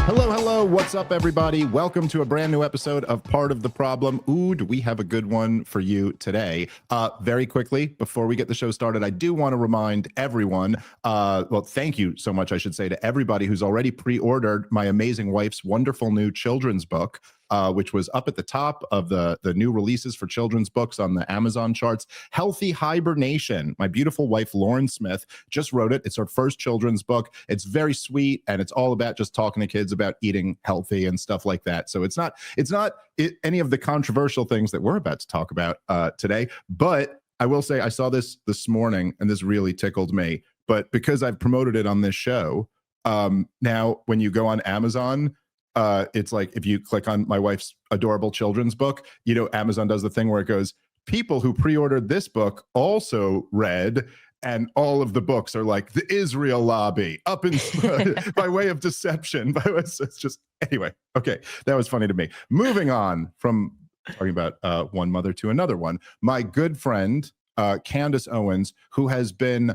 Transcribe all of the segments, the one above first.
Hello. What's up, everybody? Welcome to a brand new episode of Part of the Problem. Ooh, do we have a good one for you today? Very quickly, before we get the show started, I do want to remind everyone, well, thank you so much, I should say, to everybody who's already pre-ordered my amazing wife's wonderful new children's book, which was up at the top of the new releases for children's books on the Amazon charts. Healthy Hibernation. My beautiful wife, Lauren Smith, just wrote it. It's her first children's book. It's very sweet, and it's all about just talking to kids about eating healthy and stuff like that. So it's not any of the controversial things that we're about to talk about today. But I will say I saw this morning, and this really tickled me. But because I've promoted it on this show, now when you go on Amazon, it's like if you click on my wife's adorable children's book, you know, Amazon does the thing where it goes, people who pre-ordered this book also read, and all of the books are like the Israel lobby up in by way of deception. It's just, anyway, okay, that was funny to me. Moving on from talking about one mother to another one, my good friend, Candace Owens, who has been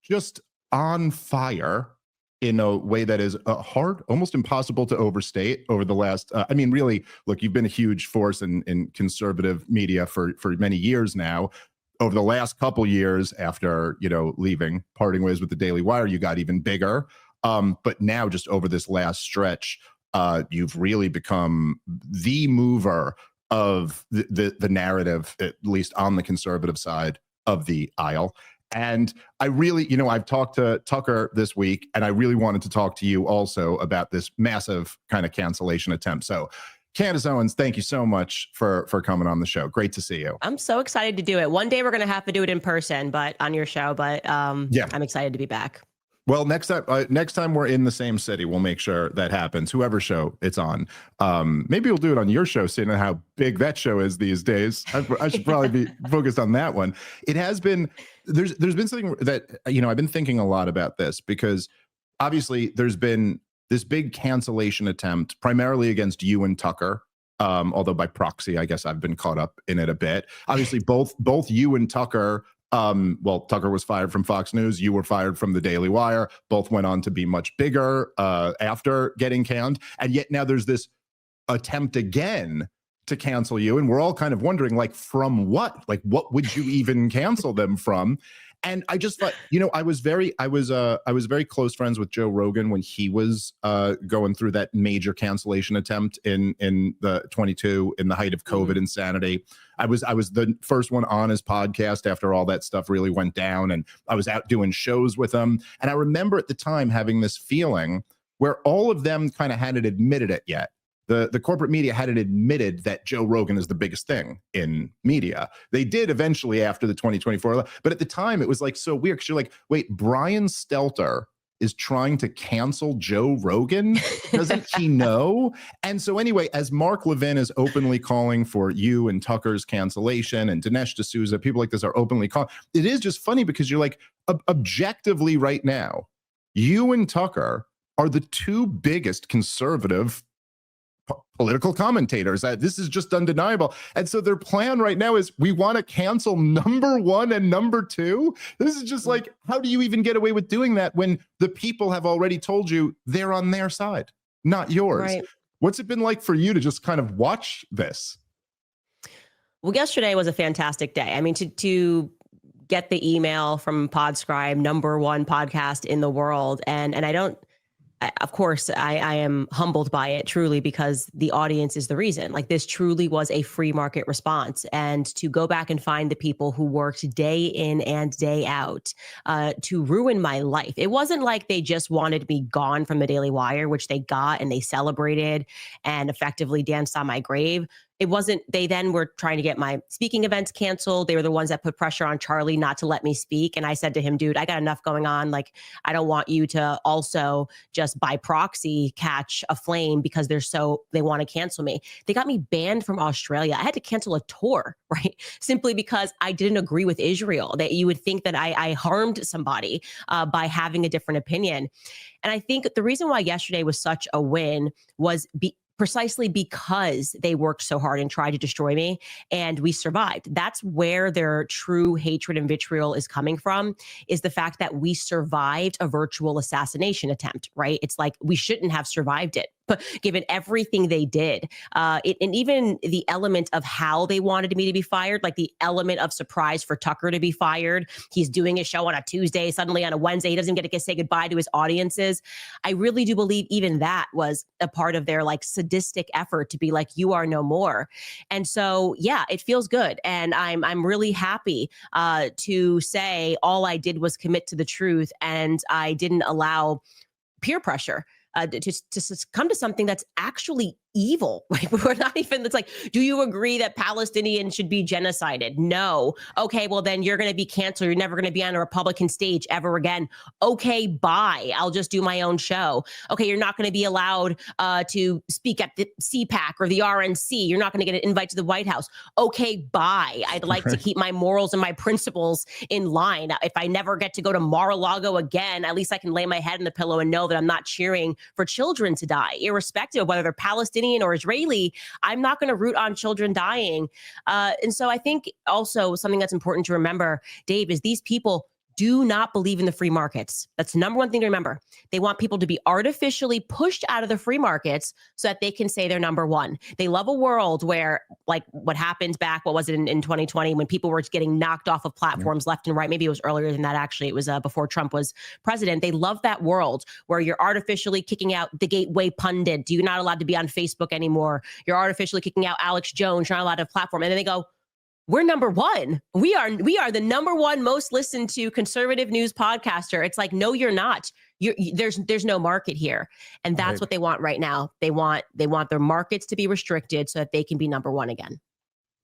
just on fire in a way that is hard, almost impossible to overstate over the last, I mean, really, look, you've been a huge force in conservative media for many years now. Over the last couple years after, you know, leaving, parting ways with the Daily Wire, you got even bigger. But now just over this last stretch, you've really become the mover of the narrative, at least on the conservative side of the aisle. And I really, you know, I've talked to Tucker this week, and I really wanted to talk to you also about this massive kind of cancellation attempt. So Candace Owens, thank you so much for coming on the show. Great to see you. I'm so excited to do it. One day we're going to have to do it in person, but on your show. But yeah, I'm excited to be back. Well, next time we're in the same city, we'll make sure that happens. Whoever show it's on, maybe we'll do it on your show, seeing how big that show is these days. I should probably be focused on that one. It has been there's been something that, you know, I've been thinking a lot about this, because obviously there's been this big cancellation attempt primarily against you and Tucker. Although by proxy, I guess I've been caught up in it a bit. Obviously, both you and Tucker. Well, Tucker was fired from Fox News. You were fired from the Daily Wire. Both went on to be much bigger after getting canned. And yet now there's this attempt again to cancel you. And we're all kind of wondering, like, from what? Like, what would you even cancel them from? And I just thought, you know, I was very close friends with Joe Rogan when he was going through that major cancellation attempt in the 22 in the height of COVID insanity. I was the first one on his podcast after all that stuff really went down, and I was out doing shows with him. And I remember at the time having this feeling where all of them kind of hadn't admitted it yet. The corporate media hadn't admitted that Joe Rogan is the biggest thing in media. They did eventually after the 2024, but at the time it was like so weird, because you're like, wait, Brian Stelter is trying to cancel Joe Rogan? Doesn't he know? And so anyway, as Mark Levin is openly calling for you and Tucker's cancellation, and Dinesh D'Souza, people like this are openly calling, it is just funny because you're like, objectively right now, you and Tucker are the two biggest conservative political commentators. This is just undeniable. And so their plan right now is, we want to cancel number one and number two. This is just like, how do you even get away with doing that when the people have already told you they're on their side, not yours? Right. What's it been like for you to just kind of watch this? Well, yesterday was a fantastic day. I mean, to get the email from Podscribe, number one podcast in the world. And of course, I am humbled by it, truly, because the audience is the reason. Like, this truly was a free market response. And to go back and find the people who worked day in and day out to ruin my life. It wasn't like they just wanted me gone from the Daily Wire, which they got and they celebrated and effectively danced on my grave. It wasn't, they then were trying to get my speaking events canceled. They were the ones that put pressure on Charlie not to let me speak. And I said to him, dude, I got enough going on. Like, I don't want you to also just by proxy catch a flame because they want to cancel me. They got me banned from Australia. I had to cancel a tour, right? Simply because I didn't agree with Israel. That you would think that I harmed somebody by having a different opinion. And I think the reason why yesterday was such a win was precisely because they worked so hard and tried to destroy me, and we survived. That's where their true hatred and vitriol is coming from, is the fact that we survived a virtual assassination attempt, right? It's like we shouldn't have survived it, but given everything they did, and even the element of how they wanted me to be fired, like the element of surprise for Tucker to be fired. He's doing a show on a Tuesday, suddenly on a Wednesday, he doesn't get to say goodbye to his audiences. I really do believe even that was a part of their like sadistic effort to be like, you are no more. And so, yeah, it feels good. And I'm really happy to say all I did was commit to the truth, and I didn't allow peer pressure to come to something that's actually evil. Like, we're not even, it's like, do you agree that Palestinians should be genocided? No. Okay, well then you're going to be canceled. You're never going to be on a Republican stage ever again. Okay, bye. I'll just do my own show. Okay, you're not going to be allowed to speak at the CPAC or the RNC. You're not going to get an invite to the White House. Okay, bye. I'd like to keep my morals and my principles in line. If I never get to go to Mar-a-Lago again, at least I can lay my head on the pillow and know that I'm not cheering for children to die, irrespective of whether they're Palestinian or Israeli. I'm not going to root on children dying. And so I think also something that's important to remember, Dave, is these people do not believe in the free markets. That's the number one thing to remember. They want people to be artificially pushed out of the free markets so that they can say they're number one. They love a world where, like what happened back, what was it, in 2020, when people were getting knocked off of platforms left and right. Maybe it was earlier than that, actually. It was before Trump was president. They love that world where you're artificially kicking out the Gateway pundit. You're not allowed to be on Facebook anymore. You're artificially kicking out Alex Jones. You're not allowed to have a platform. And then they go, we're number one. We are the number one most listened to conservative news podcaster. It's like, no, you're not. There's no market here. And that's what they want right now. They want their markets to be restricted so that they can be number one again.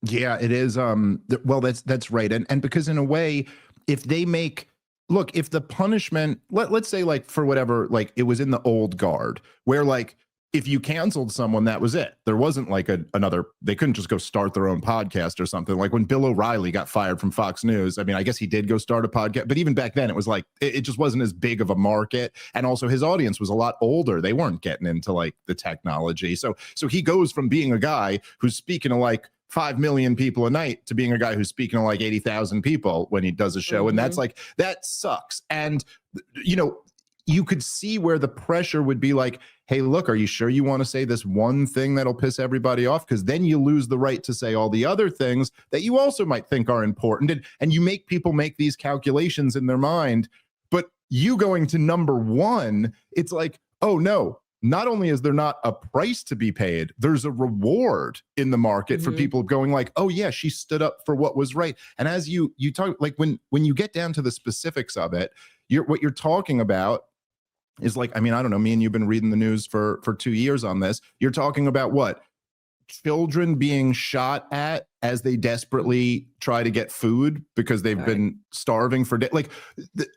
Yeah, it is. Well, that's right. And because in a way, if they make, look, if the punishment, let's say like for whatever, like it was in the old guard where like, if you canceled someone, that was it. There wasn't like another, they couldn't just go start their own podcast or something. Like when Bill O'Reilly got fired from Fox News, I mean, I guess he did go start a podcast, but even back then it was like, it just wasn't as big of a market. And also his audience was a lot older. They weren't getting into like the technology. So he goes from being a guy who's speaking to like 5 million people a night to being a guy who's speaking to like 80,000 people when he does a show. And that's like, that sucks. And, you know, you could see where the pressure would be like, hey, look, are you sure you want to say this one thing that'll piss everybody off? Because then you lose the right to say all the other things that you also might think are important. And you make people make these calculations in their mind. But you going to number one, it's like, oh, no, not only is there not a price to be paid, there's a reward in the market for people going like, oh, yeah, she stood up for what was right. And as you talk, like when you get down to the specifics of it, what you're talking about is like, I mean, I don't know, me and you've been reading the news for 2 years on this. You're talking about what? Children being shot at as they desperately try to get food because they've been starving for days. Like,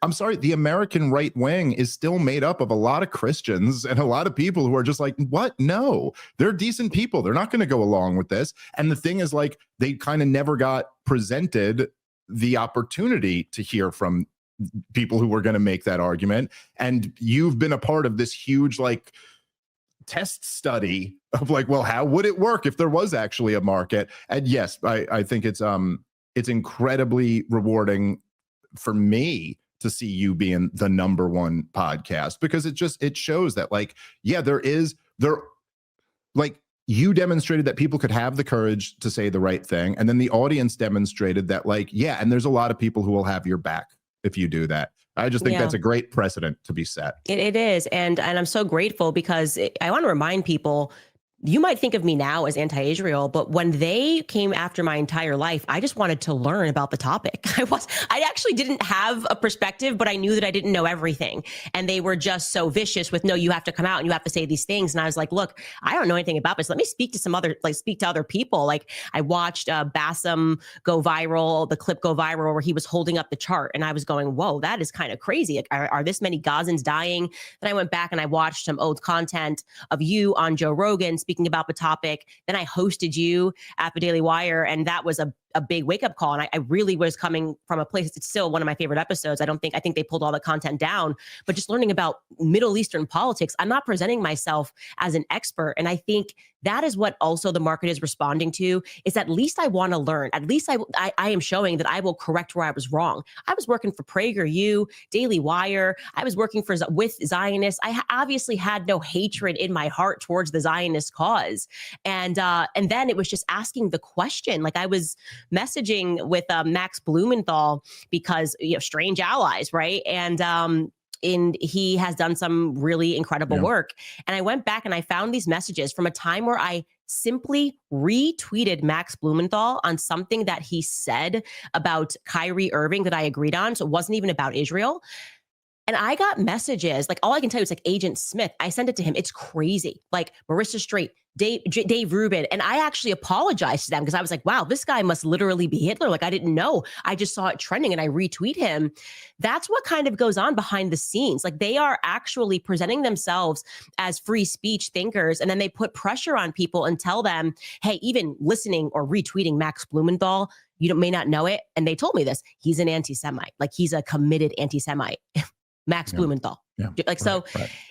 I'm sorry, the American right wing is still made up of a lot of Christians and a lot of people who are just like, what? No, they're decent people. They're not going to go along with this. And the thing is, like, they kind of never got presented the opportunity to hear from people who were going to make that argument. And you've been a part of this huge like test study of like, well, how would it work if there was actually a market? And yes, I think it's incredibly rewarding for me to see you being the number one podcast, because it shows that like, yeah, like you demonstrated that people could have the courage to say the right thing. And then the audience demonstrated that like, yeah, and there's a lot of people who will have your back if you do that. I just think that's a great precedent to be set. It is. And I'm so grateful because I want to remind people, you might think of me now as anti-Israel, but when they came after my entire life, I just wanted to learn about the topic. I actually didn't have a perspective, but I knew that I didn't know everything. And they were just so vicious with, no, you have to come out and you have to say these things. And I was like, look, I don't know anything about this. Let me speak to other people. Like I watched Bassem go viral, the clip go viral where he was holding up the chart. And I was going, whoa, that is kind of crazy. Like, are this many Gazans dying? Then I went back and I watched some old content of you on Joe Rogan speaking about the topic. Then I hosted you at the Daily Wire, and that was a a big wake up call. And I really was coming from a place, it's still one of my favorite episodes. I think they pulled all the content down, but just learning about Middle Eastern politics, I'm not presenting myself as an expert. And I think that is what also the market is responding to, is at least I want to learn. At least I am showing that I will correct where I was wrong. I was working for PragerU, Daily Wire. I was working with Zionists. I obviously had no hatred in my heart towards the Zionist cause. And then it was just asking the question. Like I was messaging with Max Blumenthal because, strange allies, right? And he has done some really incredible work. And I went back and I found these messages from a time where I simply retweeted Max Blumenthal on something that he said about Kyrie Irving that I agreed on. So it wasn't even about Israel. And I got messages, like all I can tell you is like Agent Smith. I sent it to him. It's crazy. Like Marissa Strait, Dave Rubin. And I actually apologized to them because I was like, wow, this guy must literally be Hitler. Like I didn't know. I just saw it trending and I retweet him. That's what kind of goes on behind the scenes. Like they are actually presenting themselves as free speech thinkers. And then they put pressure on people and tell them, hey, even listening or retweeting Max Blumenthal, you may not know it. And they told me this. He's an anti-Semite. Like he's a committed anti-Semite. Max Blumenthal. Yeah. Like, so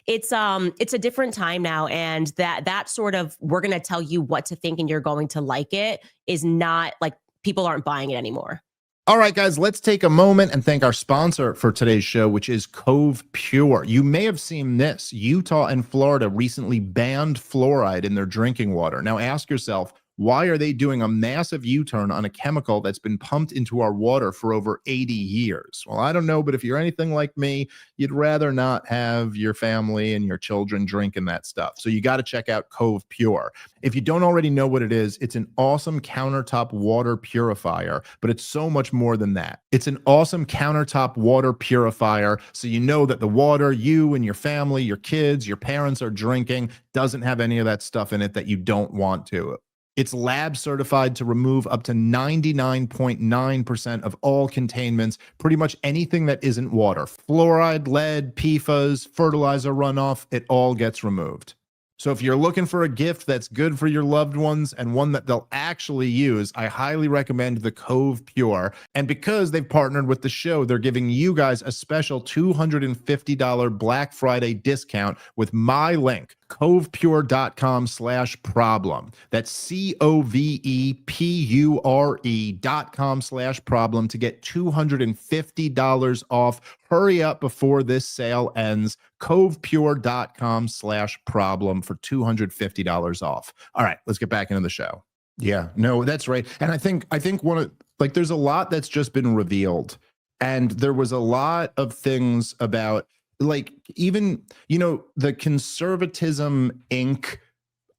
it's a different time now. And that sort of, we're going to tell you what to think and you're going to like it, is not like, people aren't buying it anymore. All right, guys, let's take a moment and thank our sponsor for today's show, which is Cove Pure. You may have seen this. Utah and Florida recently banned fluoride in their drinking water. Now ask yourself, why are they doing a massive U-turn on a chemical that's been pumped into our water for over 80 years? Well, I don't know, but if you're anything like me, you'd rather not have your family and your children drinking that stuff. So you got to check out Cove Pure. If you don't already know what it is, it's an awesome countertop water purifier, but it's so much more than that. It's an awesome countertop water purifier, so you know that the water you and your family, your kids, your parents are drinking doesn't have any of that stuff in it that you don't want to. It's lab certified to remove up to 99.9% of all contaminants, pretty much anything that isn't water. Fluoride, lead, PFAS, fertilizer runoff, it all gets removed. So if you're looking for a gift that's good for your loved ones and one that they'll actually use, I highly recommend the Cove Pure. And because they've partnered with the show, they're giving you guys a special $250 Black Friday discount with my link, covepure.com/problem. That's COVEPURE.com/problem to get $250 off. Hurry up before this sale ends. covepure.com/problem for $250 off. All right, let's get back into the show. Yeah, no, that's right. And I think one of, like, there's a lot that's just been revealed. And there was a lot of things about, like, even, the Conservatism Inc.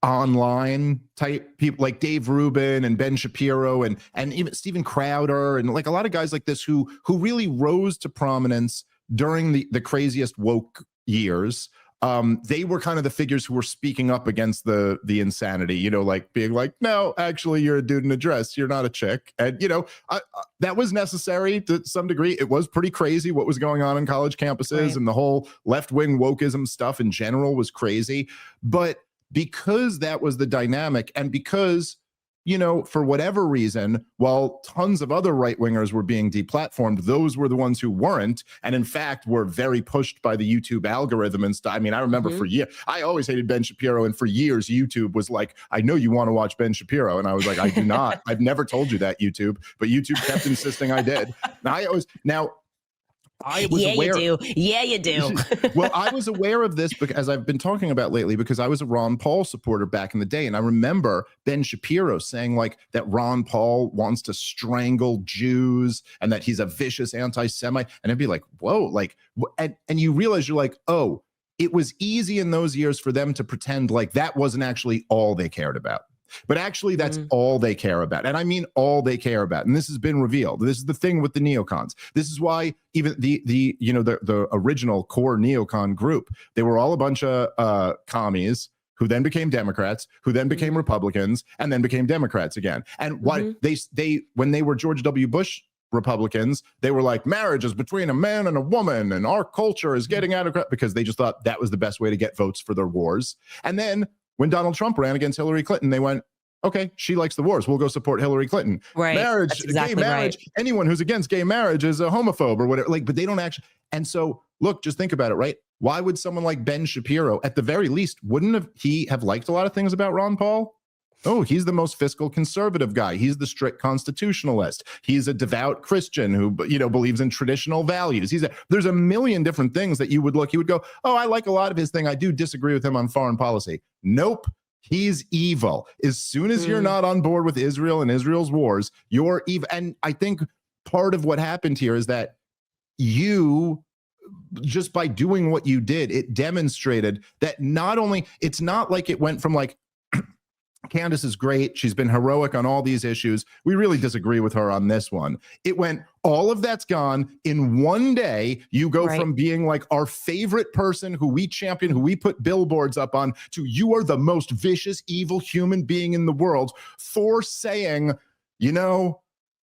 online type people like Dave Rubin and Ben Shapiro and even Steven Crowder and like a lot of guys like this who really rose to prominence during the craziest woke years. They were kind of the figures who were speaking up against the insanity, like being like, no, actually you're a dude in a dress, you're not a chick. And that was necessary to some degree. It was pretty crazy what was going on in college campuses, right? And the whole left-wing wokeism stuff in general was crazy. But because that was the dynamic, and because, for whatever reason, while tons of other right-wingers were being deplatformed, those were the ones who weren't, and in fact were very pushed by the YouTube algorithm and stuff. I mean, I remember for years, I always hated Ben Shapiro, and for years YouTube was like, I know you want to watch Ben Shapiro, and I was like, I do not. I've never told you that, YouTube, but YouTube kept insisting I did. I was aware. You do. Yeah, you do. Well, I was aware of this because, as I've been talking about lately, because I was a Ron Paul supporter back in the day. And I remember Ben Shapiro saying like that Ron Paul wants to strangle Jews and that he's a vicious anti-Semite. And I'd be like, whoa, like, and you realize you're like, oh, it was easy in those years for them to pretend like that wasn't actually all they cared about. But actually, that's all they care about. And I mean all they care about. And this has been revealed. This is the thing with the neocons. This is why even the original core neocon group, they were all a bunch of commies who then became Democrats, who then became Republicans, and then became Democrats again. And what they when they were George W. Bush Republicans, they were like, marriage is between a man and a woman, and our culture is getting out of control, because they just thought that was the best way to get votes for their wars. And then when Donald Trump ran against Hillary Clinton, they went, Okay, she likes the wars. We'll go support Hillary Clinton. Right. Marriage, That's exactly gay marriage, right. anyone who's against gay marriage is a homophobe or whatever. Like, but they don't actually. And so, look, just think about it, right? Why would someone like Ben Shapiro, at the very least, wouldn't he have liked a lot of things about Ron Paul? Oh, he's the most fiscal conservative guy. He's the strict constitutionalist. He's a devout Christian who, believes in traditional values. There's a million different things that he would go, oh, I like a lot of his thing. I do disagree with him on foreign policy. Nope. He's evil. As soon as you're not on board with Israel and Israel's wars, you're evil. And I think part of what happened here is that you, just by doing what you did, it demonstrated that it's not like it went from like, Candace is great. She's been heroic on all these issues. We really disagree with her on this one. It went, all of that's gone. In one day, you go from being like our favorite person who we champion, who we put billboards up on, to you are the most vicious, evil human being in the world for saying,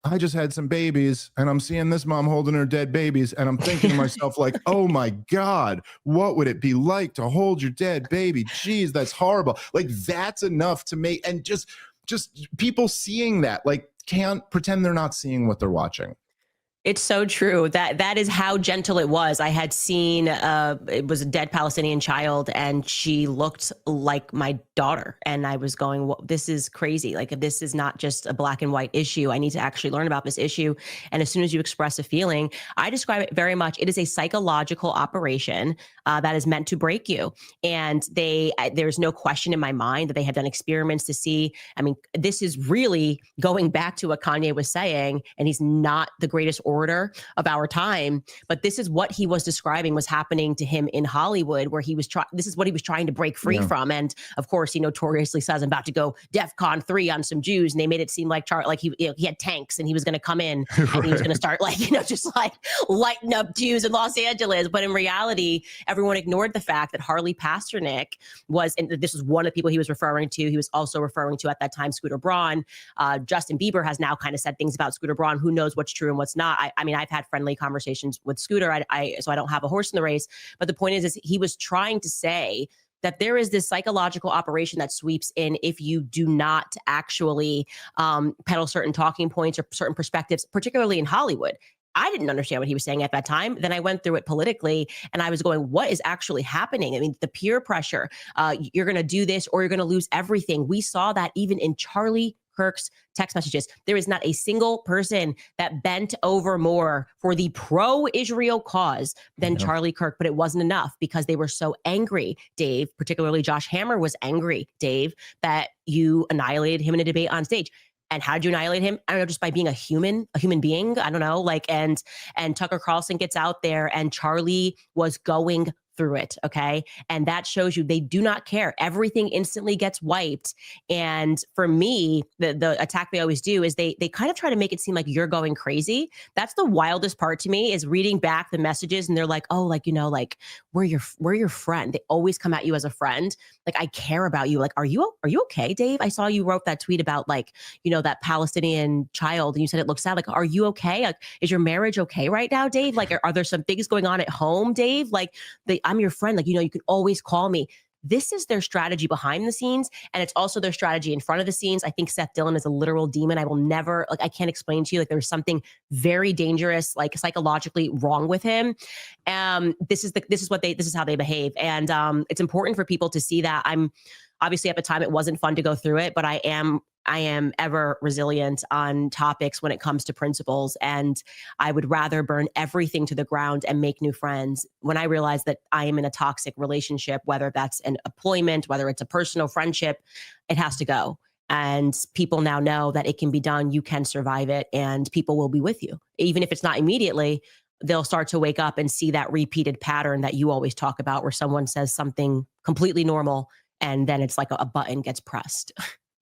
I just had some babies and I'm seeing this mom holding her dead babies. And I'm thinking to myself, like, oh my God, what would it be like to hold your dead baby? Geez, that's horrible. Like, that's enough to make, and just people seeing that, like, can't pretend they're not seeing what they're watching. It's so true. That is how gentle it was. I had seen it was a dead Palestinian child, and she looked like my daughter. And I was going, well, this is crazy. Like, this is not just a black and white issue. I need to actually learn about this issue. And as soon as you express a feeling, I describe it very much. It is a psychological operation that is meant to break you. And there's no question in my mind that they have done experiments to see. I mean, this is really going back to what Kanye was saying, and he's not the greatest orator of our time, but this is what he was describing was happening to him in Hollywood, where he was this is what he was trying to break free from. And of course, he notoriously says, I'm about to go DEFCON 3 on some Jews. And they made it seem like he had tanks and he was going to come in and he was going to start just like lighting up Jews in Los Angeles. But in reality, everyone ignored the fact that Harley Pasternak was, and this was one of the people he was referring to. He was also referring to at that time Scooter Braun. Justin Bieber has now kind of said things about Scooter Braun. Who knows what's true and what's not? I mean, I've had friendly conversations with Scooter, so I don't have a horse in the race. But the point is he was trying to say that there is this psychological operation that sweeps in if you do not actually peddle certain talking points or certain perspectives, particularly in Hollywood. I didn't understand what he was saying at that time. Then I went through it politically and I was going, what is actually happening? I mean, the peer pressure, you're going to do this or you're going to lose everything. We saw that even in Charlie Kirk's text messages. There is not a single person that bent over more for the pro-Israel cause than Charlie Kirk, but it wasn't enough because they were so angry, Dave, particularly Josh Hammer was angry, Dave, that you annihilated him in a debate on stage. And how did you annihilate him? I don't know, just by being a human being. I don't know, and Tucker Carlson gets out there and Charlie was going through it. Okay. And that shows you they do not care. Everything instantly gets wiped. And for me, the attack they always do is they kind of try to make it seem like you're going crazy. That's the wildest part to me, is reading back the messages and they're like, oh, we're your friend. They always come at you as a friend. Like, I care about you. Like, are you okay, Dave? I saw you wrote that tweet about that Palestinian child and you said it looks sad. Like, are you okay? Like, is your marriage okay right now, Dave? Like, are there some things going on at home, Dave? Like, I'm your friend. Like, you can always call me. This is their strategy behind the scenes. And it's also their strategy in front of the scenes. I think Seth Dillon is a literal demon. I will never, I can't explain to you, there's something very dangerous, psychologically wrong with him. This is how they behave. And it's important for people to see that. I'm obviously at the time it wasn't fun to go through it, but I am ever resilient on topics when it comes to principles. And I would rather burn everything to the ground and make new friends when I realize that I am in a toxic relationship, whether that's an employment, whether it's a personal friendship, it has to go. And people now know that it can be done. You can survive it and people will be with you. Even if it's not immediately, they'll start to wake up and see that repeated pattern that you always talk about, where someone says something completely normal and then it's like a button gets pressed.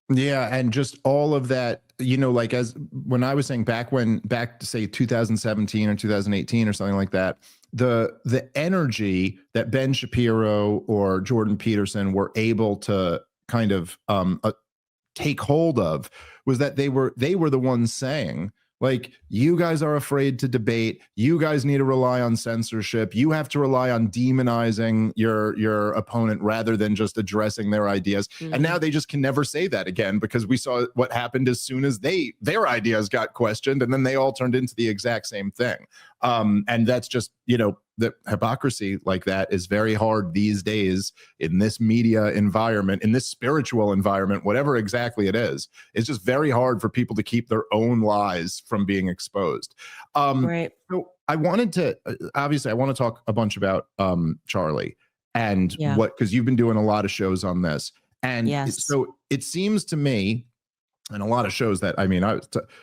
Yeah. And just all of that, as when I was saying back to say 2017 or 2018 or something like that, the energy that Ben Shapiro or Jordan Peterson were able to kind of take hold of was that they were the ones saying, Like, you guys are afraid to debate. You guys need to rely on censorship. You have to rely on demonizing your opponent rather than just addressing their ideas. And now they just can never say that again, because we saw what happened as soon as their ideas got questioned, and then they all turned into the exact same thing. And that's just, the hypocrisy like that is very hard these days in this media environment, in this spiritual environment, whatever exactly it is. It's just very hard for people to keep their own lies from being exposed. Right. So I wanted to, obviously, I want to talk a bunch about Charlie and because you've been doing a lot of shows on this. And so it seems to me, and a lot of shows that,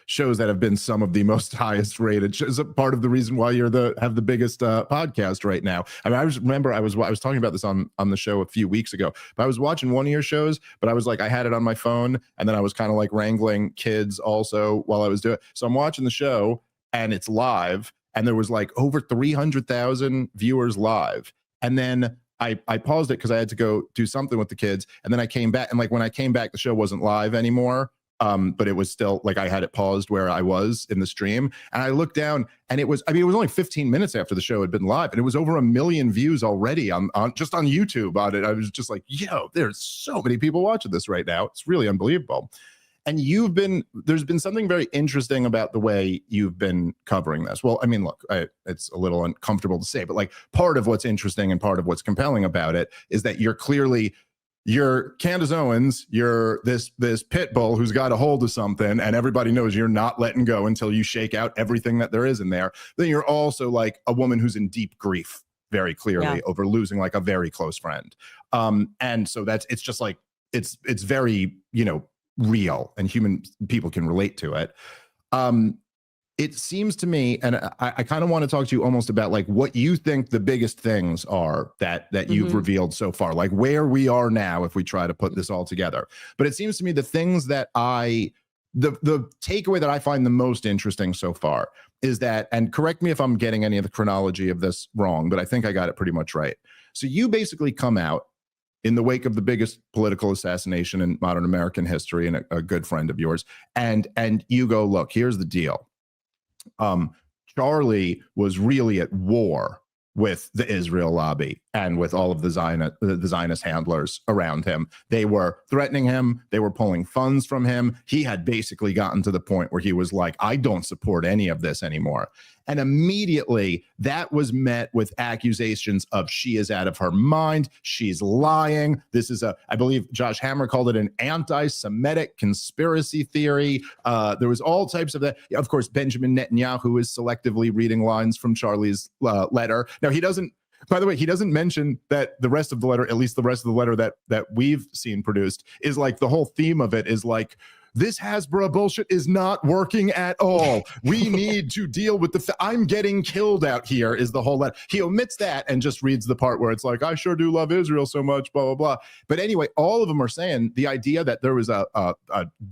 shows that have been some of the most highest rated shows, part of the reason why you have the biggest podcast right now. I mean, I remember I was talking about this on the show a few weeks ago, but I was watching one of your shows, but I was like, I had it on my phone, and then I was kind of like wrangling kids also while I was doing it. So I'm watching the show, and it's live, and there was like over 300,000 viewers live. And then I paused it because I had to go do something with the kids. And then I came back, and like when I came back, the show wasn't live anymore. But it was still like I had it paused where I was in the stream, and I looked down, and it was only 15 minutes after the show had been live, and it was over 1 million views already on just on YouTube on it. I was just like, yo, there's so many people watching this right now. It's really unbelievable. And there's been something very interesting about the way you've been covering this. Well, I mean, look, it's a little uncomfortable to say, but like part of what's interesting and part of what's compelling about it is that you're Candace Owens, you're this pit bull who's got a hold of something, and everybody knows you're not letting go until you shake out everything that there is in there. Then you're also like a woman who's in deep grief, very clearly, over losing like a very close friend. And so it's just like, it's very, real, and people can relate to it. It seems to me, and I kind of want to talk to you almost about like what you think the biggest things are that you've revealed so far, like where we are now if we try to put this all together. But it seems to me the things that the takeaway that I find the most interesting so far is that, and correct me if I'm getting any of the chronology of this wrong, but I think I got it pretty much right. So you basically come out in the wake of the biggest political assassination in modern American history, and a good friend of yours, and you go, look, here's the deal. Charlie was really at war with the Israel lobby and with all of the Zionist handlers around him. They were threatening him. They were pulling funds from him. He had basically gotten to the point where he was like, I don't support any of this anymore. And immediately that was met with accusations of she is out of her mind. She's lying. This is I believe Josh Hammer called it an anti-Semitic conspiracy theory. There was all types of that. Of course, Benjamin Netanyahu is selectively reading lines from Charlie's letter. Now, by the way, he doesn't mention that the rest of the letter, at least the rest of the letter that we've seen produced, is like the whole theme of it is like, this Hasbro bullshit is not working at all. We need to deal with I'm getting killed out here is the whole letter. He omits that and just reads the part where it's like, I sure do love Israel so much, blah, blah, blah. But anyway, all of them are saying the idea that there was a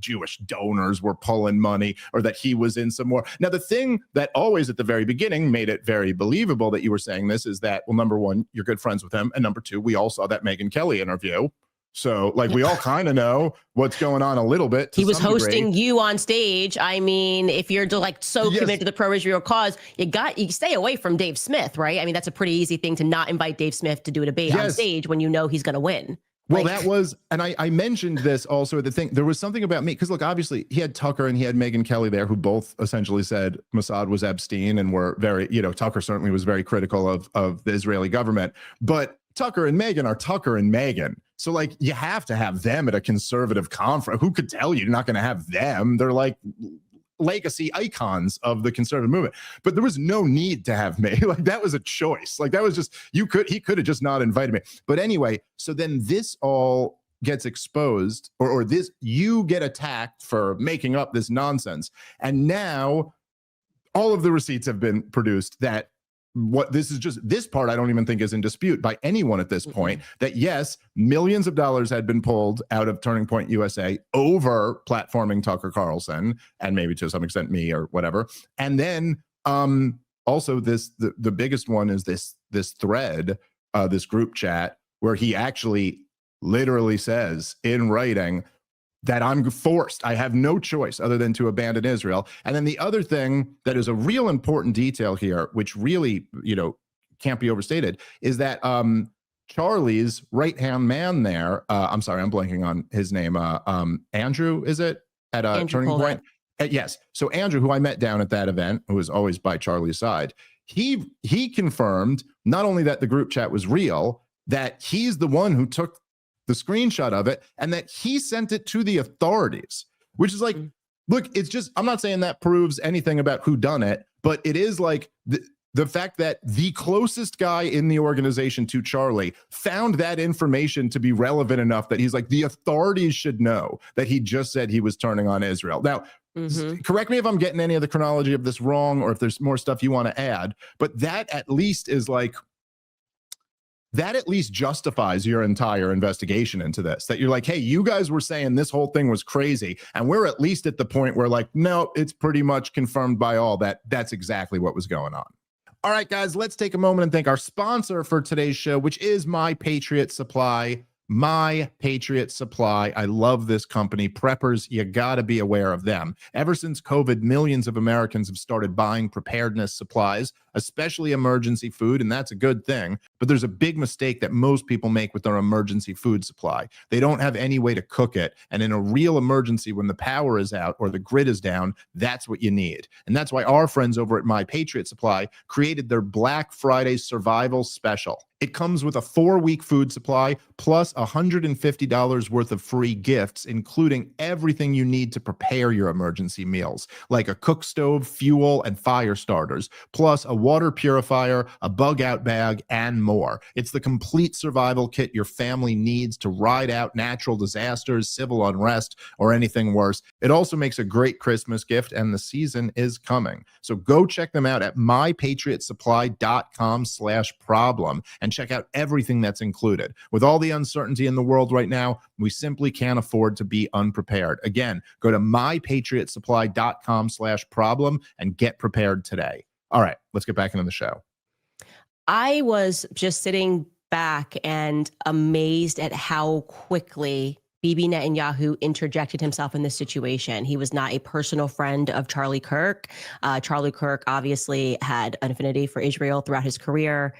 Jewish donors were pulling money, or that he was in some more. Now, the thing that always at the very beginning made it very believable that you were saying this is that, well, number one, you're good friends with him. And number two, we all saw that Megyn Kelly interview. So like we all kind of know what's going on a little bit. He was hosting you on stage. I mean, if you're like so committed to the pro-Israel cause, you stay away from Dave Smith, right? I mean, that's a pretty easy thing to not invite Dave Smith to do a debate on stage when you know he's going to win. Well, that was, and I mentioned this also at the thing. There was something about me, because look, obviously he had Tucker and he had Megyn Kelly there, who both essentially said Mossad was Epstein and were very, Tucker certainly was very critical of the Israeli government. But Tucker and Megyn are Tucker and Megyn. So like you have to have them at a conservative conference. Who could tell you you're not going to have them? They're like legacy icons of the conservative movement. But there was no need to have me. Like that was a choice. Like that was just, he could have just not invited me. But anyway, so then this all gets exposed, or this, you get attacked for making up this nonsense. And now all of the receipts have been produced that this part I don't even think is in dispute by anyone at this point, that yes, millions of dollars had been pulled out of Turning Point USA over platforming Tucker Carlson, and maybe to some extent me or whatever. And then also the biggest one is this thread, this group chat, where he actually literally says in writing, that I'm forced. I have no choice other than to abandon Israel. And then the other thing that is a real important detail here, which really, can't be overstated, is that Charlie's right-hand man there, I'm sorry, I'm blanking on his name, Andrew, is it? At Turning Point? Yes. So Andrew, who I met down at that event, who was always by Charlie's side, he confirmed not only that the group chat was real, that he's the one who took the screenshot of it and that he sent it to the authorities, which is like, look, it's just, I'm not saying that proves anything about who done it, but it is like the fact that the closest guy in the organization to Charlie found that information to be relevant enough that he's like, the authorities should know that he just said he was turning on Israel. Now, correct me if I'm getting any of the chronology of this wrong, or if there's more stuff you want to add, but that at least is like, that at least justifies your entire investigation into this, that you're like, hey, you guys were saying this whole thing was crazy. And we're at least at the point where like, no, it's pretty much confirmed by all that that's exactly what was going on. All right, guys, let's take a moment and thank our sponsor for today's show, which is My Patriot Supply. My Patriot Supply. I love this company. Preppers, you got to be aware of them. Ever since COVID, millions of Americans have started buying preparedness supplies, especially emergency food, and that's a good thing. But there's a big mistake that most people make with their emergency food supply. They don't have any way to cook it. And in a real emergency, when the power is out or the grid is down, that's what you need. And that's why our friends over at My Patriot Supply created their Black Friday Survival Special. It comes with a 4-week food supply plus $150 worth of free gifts, including everything you need to prepare your emergency meals, like a cook stove, fuel, and fire starters, plus a water purifier, a bug-out bag, and more. It's the complete survival kit your family needs to ride out natural disasters, civil unrest, or anything worse. It also makes a great Christmas gift, and the season is coming. So go check them out at mypatriotsupply.com/problem and check out everything that's included. With all the uncertainty in the world right now, we simply can't afford to be unprepared. Again, go to mypatriotsupply.com/problem and get prepared today. All right, let's get back into the show. I was just sitting back and amazed at how quickly Bibi Netanyahu interjected himself in this situation. He was not a personal friend of Charlie Kirk. Charlie Kirk obviously had an affinity for Israel throughout his career.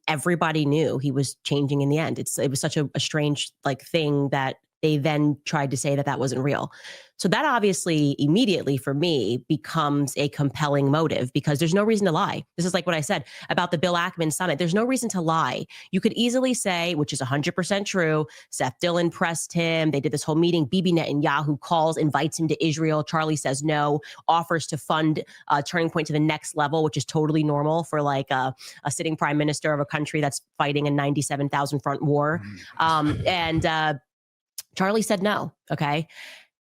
Everybody knew he was changing in the end. It was such a strange thing that they then tried to say that that wasn't real. So that obviously immediately for me becomes a compelling motive, because there's no reason to lie. This is like what I said about the Bill Ackman summit. There's no reason to lie. You could easily say, which is 100% true, Seth Dillon pressed him. They did this whole meeting. Bibi Netanyahu calls, invites him to Israel. Charlie says no, offers to fund Turning Point to the next level, which is totally normal for like a sitting prime minister of a country that's fighting a 97,000 front war. Charlie said no. Okay.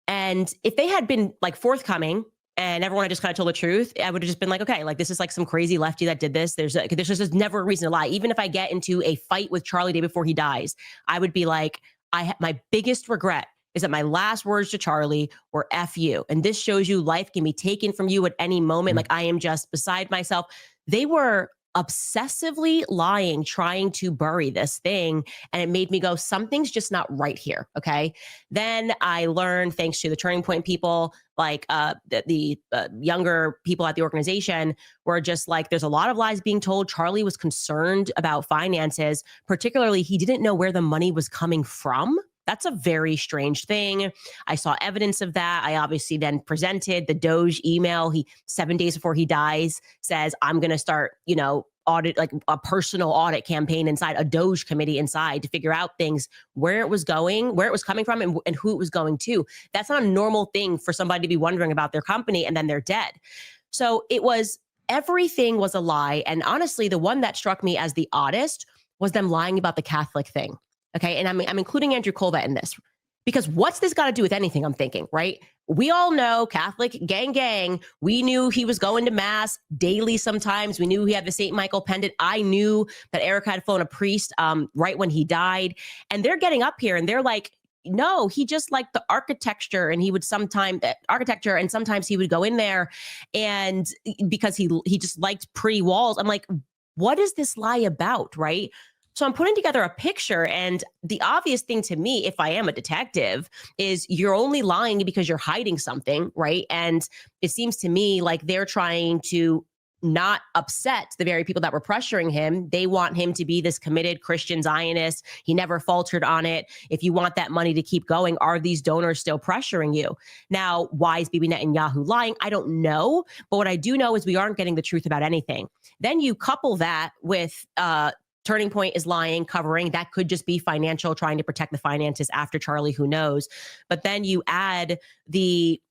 And if they had been like forthcoming and everyone had just kind of told the truth, I would have just been like, okay, like this is like some crazy lefty that did this. There's just never a reason to lie. Even if I get into a fight with Charlie day before he dies, I would be like, my biggest regret is that my last words to Charlie were F you. And this shows you life can be taken from you at any moment. Like I am just beside myself. They were obsessively lying, trying to bury this thing. And it made me go, something's just not right here. Okay. Then I learned, thanks to the Turning Point people, like the younger people at the organization were just like, there's a lot of lies being told. Charlie was concerned about finances, particularly he didn't know where the money was coming from. That's a very strange thing. I saw evidence of that. I obviously then presented the Doge email. 7 days before he dies, says, I'm going to start, audit, like a personal audit campaign inside a Doge committee inside to figure out things, where it was going, where it was coming from, and who it was going to. That's not a normal thing for somebody to be wondering about their company and then they're dead. So everything was a lie. And honestly, the one that struck me as the oddest was them lying about the Catholic thing. Okay. And I'm including Andrew Colvett in this, because what's this got to do with anything? I'm thinking, right? We all know Catholic gang. We knew he was going to mass daily sometimes. We knew he had the St. Michael pendant. I knew that Erica had flown a priest right when he died. And they're getting up here and they're like, no, he just liked the architecture and he would sometimes he would go in there and because he just liked pretty walls. I'm like, what is this lie about? Right? So I'm putting together a picture, and the obvious thing to me, if I am a detective, is you're only lying because you're hiding something, right? And it seems to me like they're trying to not upset the very people that were pressuring him. They want him to be this committed Christian Zionist. He never faltered on it. If you want that money to keep going, are these donors still pressuring you? Now, why is Bibi Netanyahu lying? I don't know. But what I do know is we aren't getting the truth about anything. Then you couple that with Turning Point is lying, covering. That could just be financial, trying to protect the finances after Charlie, who knows? But then you add the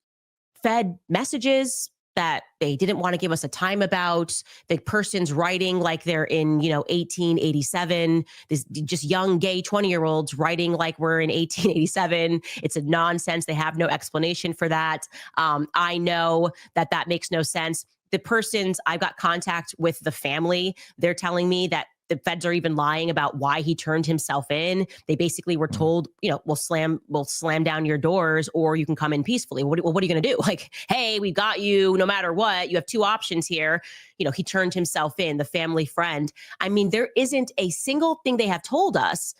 Fed messages that they didn't want to give us a time about. The person's writing like they're in, 1887. This just young gay 20-year-olds writing like we're in 1887. It's a nonsense. They have no explanation for that. I know that makes no sense. The person's, I've got contact with the family. They're telling me that the feds are even lying about why he turned himself in. They basically were told, we'll slam down your doors, or you can come in peacefully. What are you going to do? Like, hey, we got you no matter what. You have two options here. He turned himself in, the family friend. I mean, there isn't a single thing they have told us,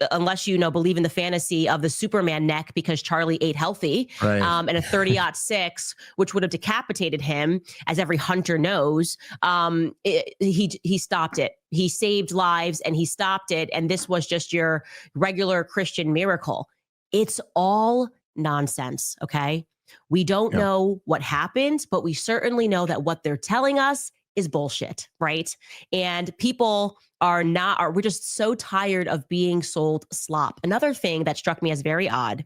unless believe in the fantasy of the Superman neck because Charlie ate healthy, right. And a 30-06, which would have decapitated him, as every hunter knows. He stopped it. He saved lives and he stopped it. And this was just your regular Christian miracle. It's all nonsense. Okay. We don't know what happened, but we certainly know that what they're telling us is bullshit. Right. And people we're just so tired of being sold slop. Another thing that struck me as very odd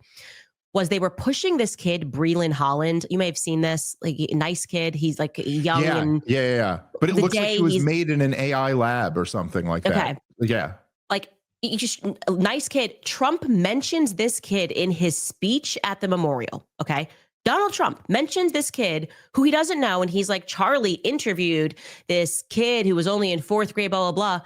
was they were pushing this kid, Breland Holland. You may have seen this, like a nice kid. He's like young. Yeah. But it looks like he was made in an AI lab or something like that. Okay. Yeah. Like, nice kid. Trump mentions this kid in his speech at the memorial. Okay. Donald Trump mentions this kid who he doesn't know. And he's like, Charlie interviewed this kid who was only in 4th grade, blah, blah, blah.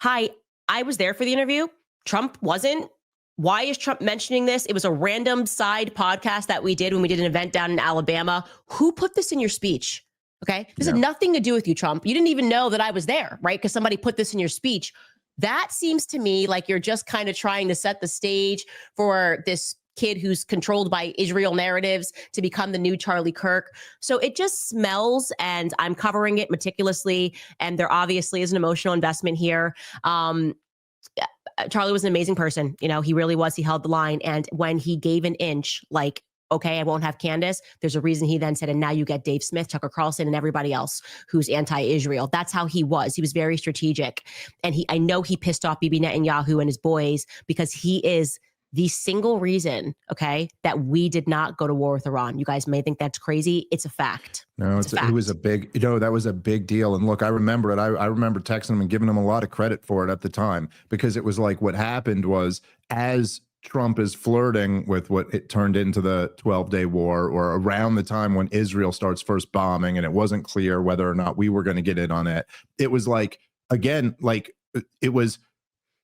Hi, I was there for the interview. Trump wasn't. Why is Trump mentioning this? It was a random side podcast that we did when we did an event down in Alabama. Who put this in your speech? Okay. This had nothing to do with you, Trump. You didn't even know that I was there, right? Because somebody put this in your speech. That seems to me like you're just kind of trying to set the stage for this kid who's controlled by Israel narratives to become the new Charlie Kirk. So it just smells, and I'm covering it meticulously. And there obviously is an emotional investment here. Charlie was an amazing person. He really was. He held the line. And when he gave an inch, like, okay, I won't have Candace, there's a reason he then said, and now you get Dave Smith, Tucker Carlson, and everybody else who's anti-Israel. That's how he was. He was very strategic. And I know he pissed off Bibi Netanyahu and his boys because he is the single reason, okay, that we did not go to war with Iran. You guys may think that's crazy. It's a fact. No, it was a big, that was a big deal. And look, I remember it. I remember texting him and giving him a lot of credit for it at the time, because it was like what happened was, as Trump is flirting with what it turned into the 12-day war, or around the time when Israel starts first bombing and it wasn't clear whether or not we were going to get in on it. It was like, again, like it was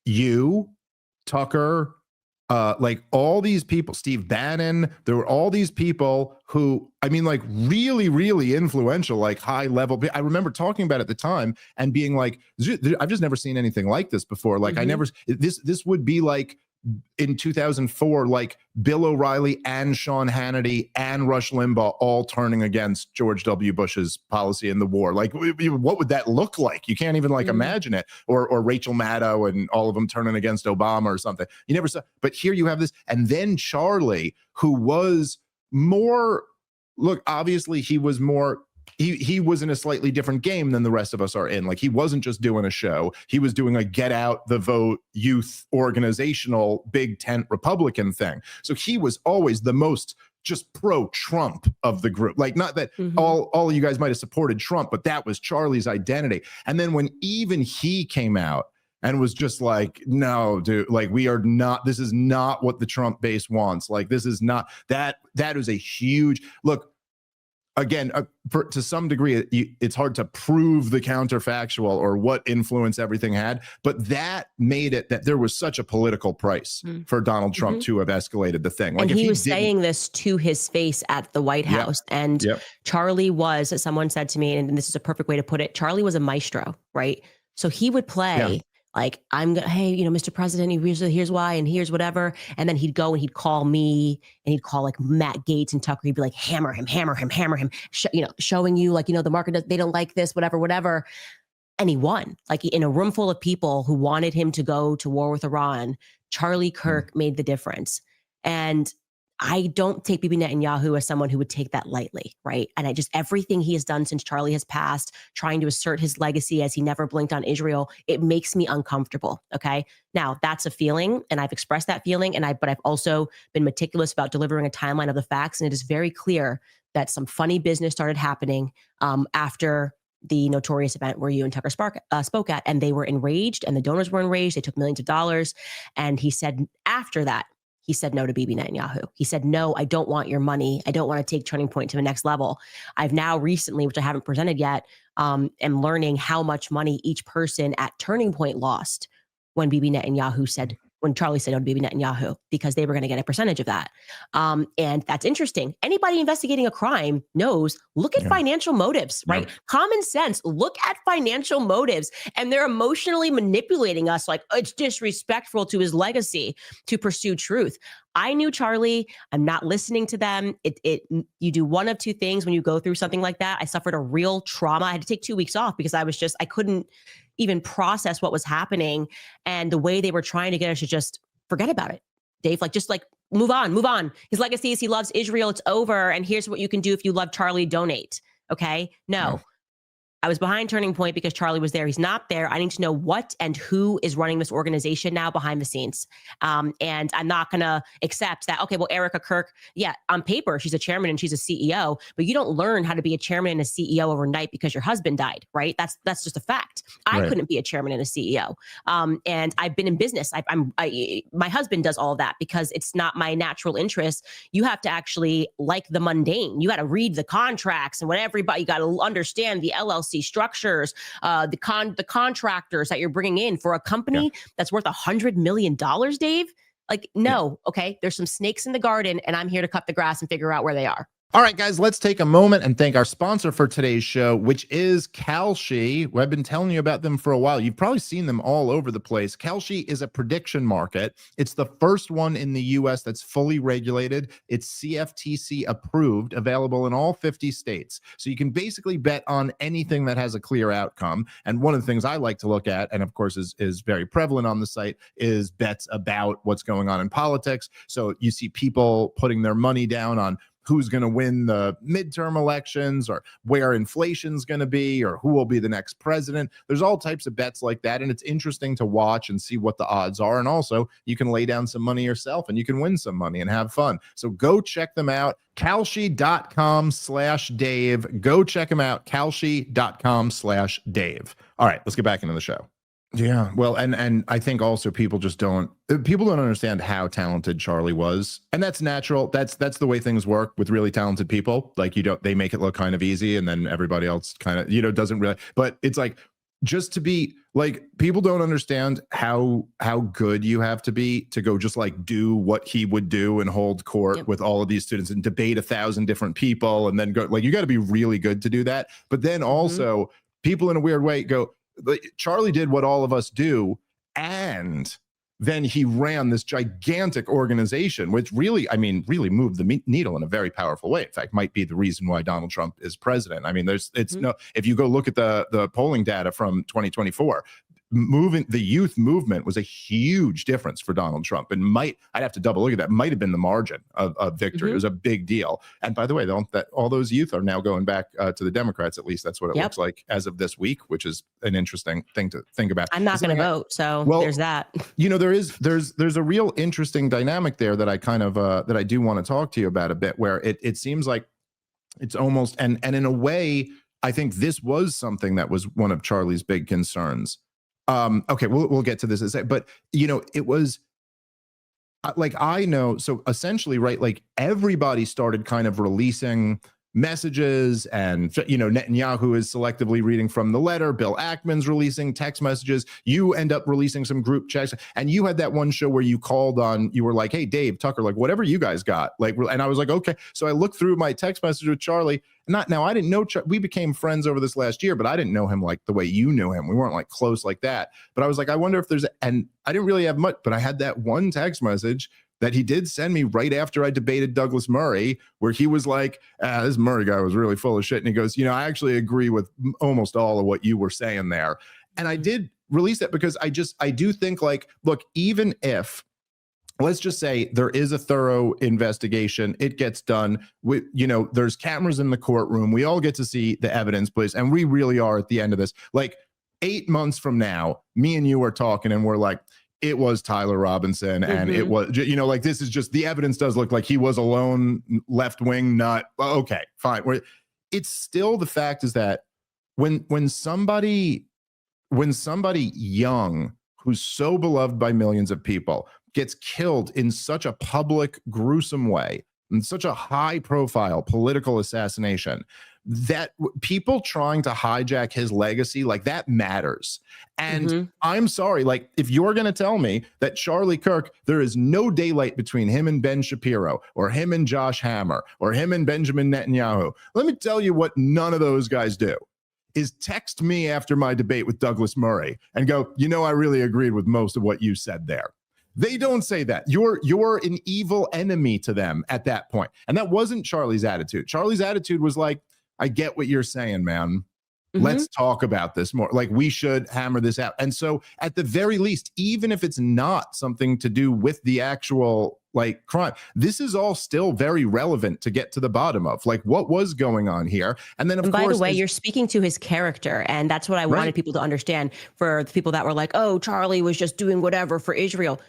you, Tucker, like all these people, Steve Bannon, there were all these people who, I mean, like really, really influential, like high level. I remember talking about it at the time and being like, I've just never seen anything like this before. Like this would be like in 2004, like Bill O'Reilly and Sean Hannity and Rush Limbaugh all turning against George W. Bush's policy in the war. Like, what would that look like? You can't even imagine it. Or Rachel Maddow and all of them turning against Obama or something. You never saw. But here you have this, and then Charlie, who was more. Look, obviously he was more. He was in a slightly different game than the rest of us are in. Like, he wasn't just doing a show. He was doing a get out the vote youth organizational big tent Republican thing. So he was always the most just pro-Trump of the group. Like, not that all of you guys might have supported Trump, but that was Charlie's identity. And then when even he came out and was just like, no, dude, like, we are not, this is not what the Trump base wants. Like, this is not, that is a huge, look, again, to some degree, it's hard to prove the counterfactual or what influence everything had, but that made it that there was such a political price for Donald Trump to have escalated the thing. Like, and if he was saying this to his face at the White House. Charlie was, as someone said to me, and this is a perfect way to put it, Charlie was a maestro, right? So he would play like, hey, Mr. President, here's why, and here's whatever. And then he'd go and he'd call me, and he'd call like Matt Gaetz and Tucker. He'd be like, hammer him, showing you like, the market, they don't like this, whatever. And he won, like in a room full of people who wanted him to go to war with Iran. Charlie Kirk made the difference. And I don't take Bibi Netanyahu as someone who would take that lightly, right? And everything he has done since Charlie has passed, trying to assert his legacy as he never blinked on Israel, it makes me uncomfortable, okay? Now, that's a feeling, and I've expressed that feeling, but I've also been meticulous about delivering a timeline of the facts, and it is very clear that some funny business started happening after the notorious event where you and Tucker spoke at, and they were enraged, and the donors were enraged. They took millions of dollars, and he said after that, he said no to Bibi Netanyahu. He said, no, I don't want your money. I don't want to take Turning Point to the next level. I've now recently, which I haven't presented yet, am learning how much money each person at Turning Point lost when Charlie said no to Bibi Netanyahu, because they were going to get a percentage of that. And that's interesting. Anybody investigating a crime knows, look at financial motives, right? Common sense, look at financial motives. And they're emotionally manipulating us like it's disrespectful to his legacy to pursue truth. I knew Charlie. I'm not listening to them. You do one of two things when you go through something like that. I suffered a real trauma. I had to take 2 weeks off because I couldn't even process what was happening, and the way they were trying to get us to just forget about it. Dave, just move on. His legacy is he loves Israel. It's over. And here's what you can do if you love Charlie, donate. Okay. No. I was behind Turning Point because Charlie was there. He's not there. I need to know what and who is running this organization now behind the scenes. And I'm not going to accept that, okay, well, Erica Kirk, on paper, she's a chairman and she's a CEO, but you don't learn how to be a chairman and a CEO overnight because your husband died, right? That's just a fact. I couldn't be a chairman and a CEO. And I've been in business. My husband does all of that because it's not my natural interest. You have to actually like the mundane. You got to read the contracts and what everybody, you got to understand the LLC structures, the contractors that you're bringing in for a company that's worth $100 million, Dave. Okay, there's some snakes in the garden, and I'm here to cut the grass and figure out where they are. All right, guys, let's take a moment and thank our sponsor for today's show, which is Kalshi. I've been telling you about them for a while. You've probably seen them all over the place. Kalshi is a prediction market. It's the first one in the U.S. that's fully regulated. It's CFTC approved, available in all 50 states. So you can basically bet on anything that has a clear outcome. And one of the things I like to look at, and of course is very prevalent on the site, is bets about what's going on in politics. So you see people putting their money down on who's going to win the midterm elections, or where inflation's going to be, or who will be the next president. There's all types of bets like that, and it's interesting to watch and see what the odds are. And also, you can lay down some money yourself and you can win some money and have fun. So go check them out. Kalshi.com/Dave. Go check them out. Kalshi.com/Dave. All right, let's get back into the show. Yeah, well, and I think also people don't understand how talented Charlie was, and that's natural. That's the way things work with really talented people. Like they make it look kind of easy, and then everybody else kind of doesn't really. But it's like, just to be like, people don't understand how good you have to be to go just like do what he would do and hold court with all of these students and debate 1,000 different people, and then go like, you got to be really good to do that. But then also people in a weird way go, Charlie did what all of us do, and then he ran this gigantic organization, which really moved the needle in a very powerful way. In fact, might be the reason why Donald Trump is president. I mean, if you go look at the polling data from 2024, the youth movement was a huge difference for Donald Trump, and I'd have to double look at that, might have been the margin of victory. It was a big deal. And by the way, all those youth are now going back to the Democrats. At least that's what it looks like as of this week, which is an interesting thing to think about. I'm not going to vote, so there's that. There's a real interesting dynamic there that I kind of that I do want to talk to you about a bit, where it seems like it's almost, and in a way, I think this was something that was one of Charlie's big concerns. Okay, we'll get to this in a second, but it was like, I know, so essentially, right, like everybody started kind of releasing messages, and Netanyahu is selectively reading from the letter. Bill Ackman's releasing text messages. You end up releasing some group checks, and you had that one show where you called on. You were like, "Hey, Dave, Tucker, like whatever you guys got." Like, and I was like, "Okay." So I looked through my text message with Charlie. Now I didn't know we became friends over this last year, but I didn't know him like the way you knew him. We weren't like close like that. But I was like, I wonder if and I didn't really have much, but I had that one text message that he did send me right after I debated Douglas Murray, where he was like, this Murray guy was really full of shit. And he goes, I actually agree with almost all of what you were saying there. And I did release that because I do think, like, look, even if, let's just say there is a thorough investigation, it gets done with, there's cameras in the courtroom. We all get to see the evidence, please. And we really are at the end of this. Like 8 months from now, me and you are talking and we're like, it was Tyler Robinson, and it was, like, this is just, the evidence does look like he was a lone left-wing nut. Well, okay, fine. It's still, the fact is that when somebody young, who's so beloved by millions of people, gets killed in such a public, gruesome way, in such a high-profile political assassination, that people trying to hijack his legacy, like, that matters. And I'm sorry, like, if you're going to tell me that Charlie Kirk, there is no daylight between him and Ben Shapiro, or him and Josh Hammer, or him and Benjamin Netanyahu, let me tell you what none of those guys do is text me after my debate with Douglas Murray and go, I really agreed with most of what you said there. They don't say that. You're an evil enemy to them at that point. And that wasn't Charlie's attitude. Charlie's attitude was like, I get what you're saying, man. Let's talk about this more. Like, we should hammer this out. And so at the very least, even if it's not something to do with the actual, like, crime, this is all still very relevant to get to the bottom of, like, what was going on here. And then, of course, by the way, you're speaking to his character. And that's what I wanted people to understand. For the people that were like, oh, Charlie was just doing whatever for Israel.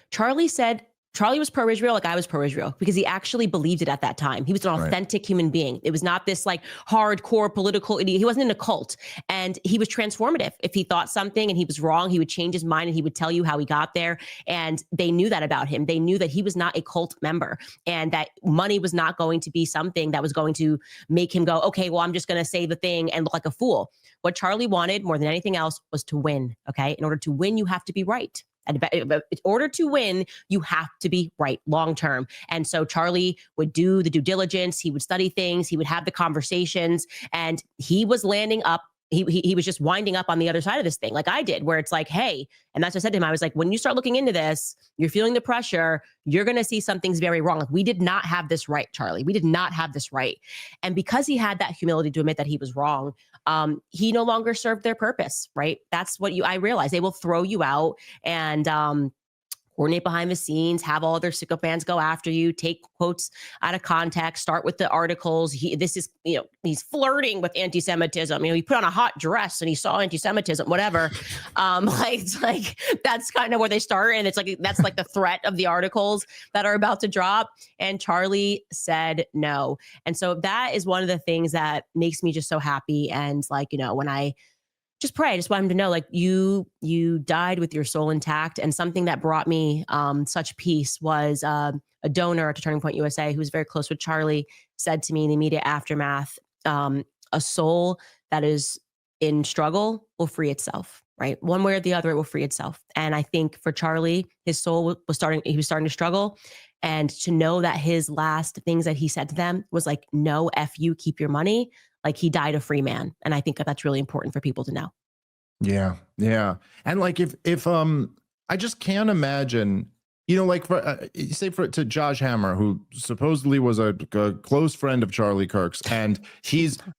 Charlie was pro-Israel like I was pro-Israel, because he actually believed it at that time. He was an authentic human being. It was not this like hardcore political idiot. He wasn't in a cult, and he was transformative. If he thought something and he was wrong, he would change his mind and he would tell you how he got there. And they knew that about him. They knew that he was not a cult member, and that money was not going to be something that was going to make him go, okay, well, I'm just going to say the thing and look like a fool. What Charlie wanted more than anything else was to win. Okay. In order to win, you have to be right. And in order to win, you have to be right long term. And so Charlie would do the due diligence. He would study things. He would have the conversations, and he was landing up. He was just winding up on the other side of this thing, like I did, where it's like, hey, and that's what I said to him. I was like, when you start looking into this, you're feeling the pressure, you're going to see something's very wrong. Like, we did not have this right, Charlie. We did not have this right. And because he had that humility to admit that he was wrong, he no longer served their purpose, right? That's what I realized. They will throw you out and coordinate behind the scenes, have all their sycophants go after you, take quotes out of context, start with the articles. He's flirting with anti-Semitism. He put on a hot dress and he saw anti-Semitism, whatever. It's like, that's kind of where they start. And it's like, that's like the threat of the articles that are about to drop. And Charlie said no. And so that is one of the things that makes me just so happy. And like, when I just pray, I just want him to know, like, you died with your soul intact. And something that brought me such peace was a donor to Turning Point USA, who was very close with Charlie, said to me in the immediate aftermath, a soul that is in struggle will free itself, right? One way or the other, it will free itself. And I think for Charlie, his soul was starting to struggle. And to know that his last things that he said to them was like, no, F you, keep your money. Like, he died a free man. And I think that that's really important for people to know. Yeah. Yeah. And like, if I just can't imagine, like, to Josh Hammer, who supposedly was a close friend of Charlie Kirk's, and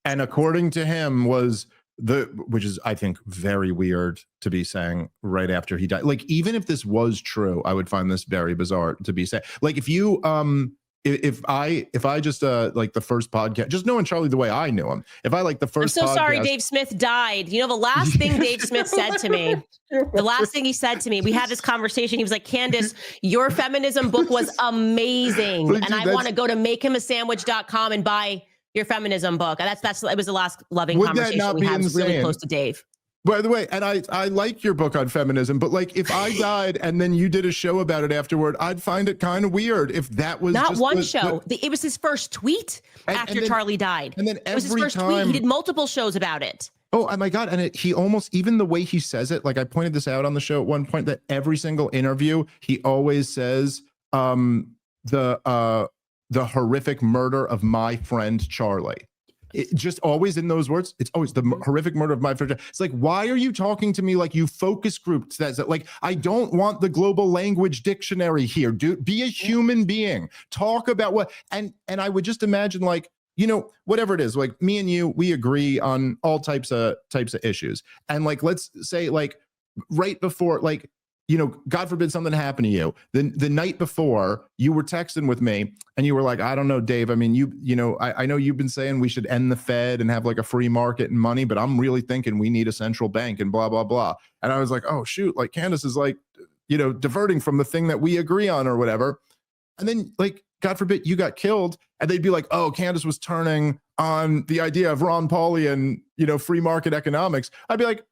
according to him was which is, I think, very weird to be saying right after he died. Like, even if this was true, I would find this very bizarre to be saying. Like, if you, if I just like the first podcast, just knowing Charlie the way I knew him, if I like the first, I'm so sorry Dave Smith died. The last thing Dave Smith said to me, we had this conversation. He was like, Candace, your feminism book was amazing. But, and I want to go to makehimasandwich.com and buy your feminism book. And it was the last loving conversation we had. It was really close to Dave. By the way, and I like your book on feminism, but like if I died and then you did a show about it afterward, I'd find it kind of weird if that was not just one show. It was his first tweet after then, Charlie died. And then it was his first tweet. He did multiple shows about it. Oh my God. And he almost, even the way he says it, like I pointed this out on the show at one point, that every single interview, he always says the horrific murder of my friend Charlie. It just always in those words. It's always the horrific murder of my friend. It's like, why are you talking to me like you focus group says it? Like, I don't want the global language dictionary here, dude. Be a human being. Talk about what, and I would just imagine, like, you know, whatever it is, like me and you, we agree on all types of issues. And like, let's say like right before, like, you know, God forbid something happened to you. Then the night before you were texting with me and you were like, I don't know, Dave. I mean, you know, I know you've been saying we should end the Fed and have like a free market and money, but I'm really thinking we need a central bank and blah, blah, blah. And I was like, oh shoot, like Candace is like, you know, diverting from the thing that we agree on or whatever. And then like, God forbid you got killed and they'd be like, oh, Candace was turning on the idea of Ron Pauly and, you know, free market economics. I'd be like,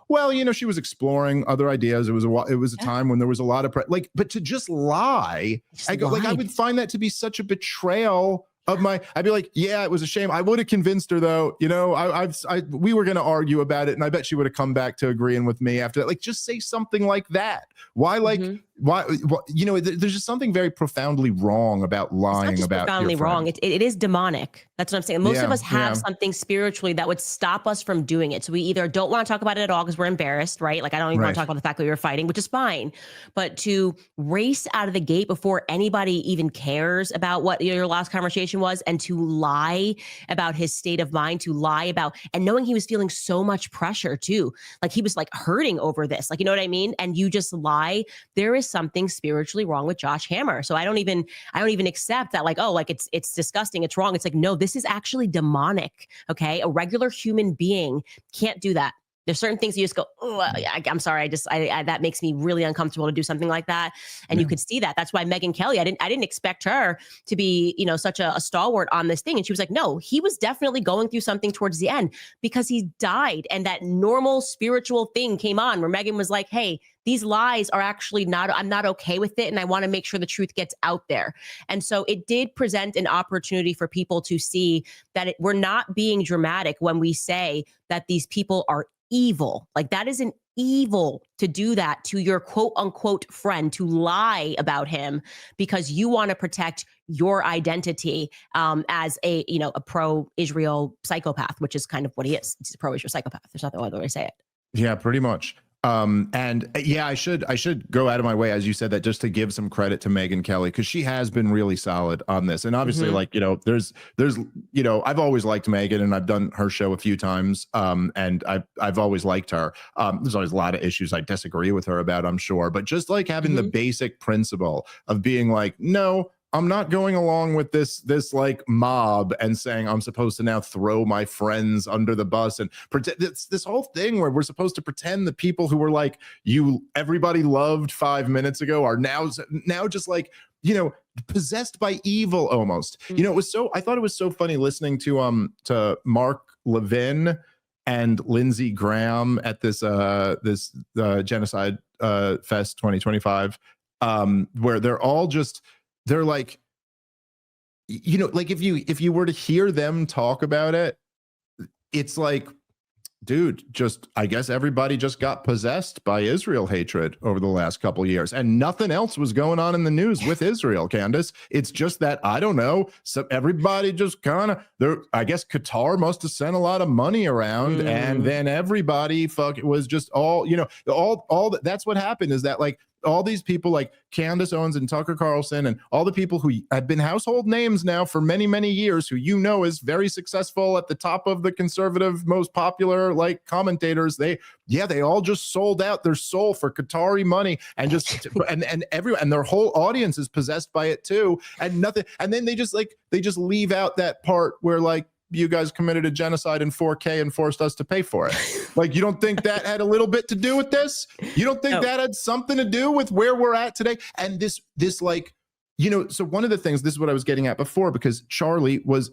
well, you know, she was exploring other ideas. It was a time when there was a lot of but to just lie, I would find that to be such a betrayal of my. I'd be like, yeah, it was a shame. I would have convinced her though. You know, we were going to argue about it, and I bet she would have come back to agreeing with me after that. Like, just say something like that. Why, like, why, you know, there's just something very profoundly wrong about lying it's not just about. Profoundly wrong. It is demonic. That's what I'm saying. Most of us have something spiritually that would stop us from doing it. So we either don't want to talk about it at all because we're embarrassed, right? Like I don't even want to talk about the fact that we were fighting, which is fine. But to race out of the gate before anybody even cares about what your last conversation was, and to lie about his state of mind, to lie about, and knowing he was feeling so much pressure too, like he was like hurting over this, like, you know what I mean? And you just lie. There is something spiritually wrong with Josh Hammer. So I don't even accept that, like, oh, like it's disgusting, it's wrong. It's like, no, this is actually demonic. Okay. A regular human being can't do that. There's certain things you just go, oh, I'm sorry. I that makes me really uncomfortable to do something like that. And you could see that. That's why Megyn Kelly, I didn't expect her to be, you know, such a stalwart on this thing. And she was like, no, he was definitely going through something towards the end because he died. And that normal spiritual thing came on where Megyn was like, hey, these lies are actually I'm not okay with it. And I want to make sure the truth gets out there. And so it did present an opportunity for people to see that we're not being dramatic when we say that these people are evil. Like that is an evil to do that to your quote unquote friend, to lie about him because you want to protect your identity as a, you know, a pro-Israel psychopath, which is kind of what he is. He's a pro-Israel psychopath. There's not no other way to say it. Yeah, pretty much. And yeah, I should go out of my way, as you said, that just to give some credit to Megyn Kelly, because she has been really solid on this. And obviously, like, you know, there's, you know, I've always liked Megyn and I've done her show a few times. And I've always liked her. There's always a lot of issues I disagree with her about, I'm sure, but just like having the basic principle of being like, no, I'm not going along with this like mob and saying I'm supposed to now throw my friends under the bus and pretend. It's this whole thing where we're supposed to pretend the people who were like everybody loved 5 minutes ago are now just like, you know, possessed by evil almost. You know, I thought it was so funny listening to Mark Levin and Lindsey Graham at this Genocide Fest 2025, where they're like, you know, like if you were to hear them talk about it, it's like, dude, just, I guess everybody just got possessed by Israel hatred over the last couple of years, and nothing else was going on in the news with Israel, Candace. It's just that, I don't know, so everybody just kind of, I guess Qatar must have sent a lot of money around, and then everybody it was just all, you know, all that's what happened, is that like all these people like Candace Owens and Tucker Carlson and all the people who have been household names now for many, many years, who, you know, is very successful at the top of the conservative, most popular like commentators, they all just sold out their soul for Qatari money, and just and their whole audience is possessed by it too, and nothing. And then they just leave out that part where like, you guys committed a genocide in 4K and forced us to pay for it. Like, you don't think that had a little bit to do with this? You don't think that had something to do with where we're at today? And this like So one of the things, this is what I was getting at before, because Charlie was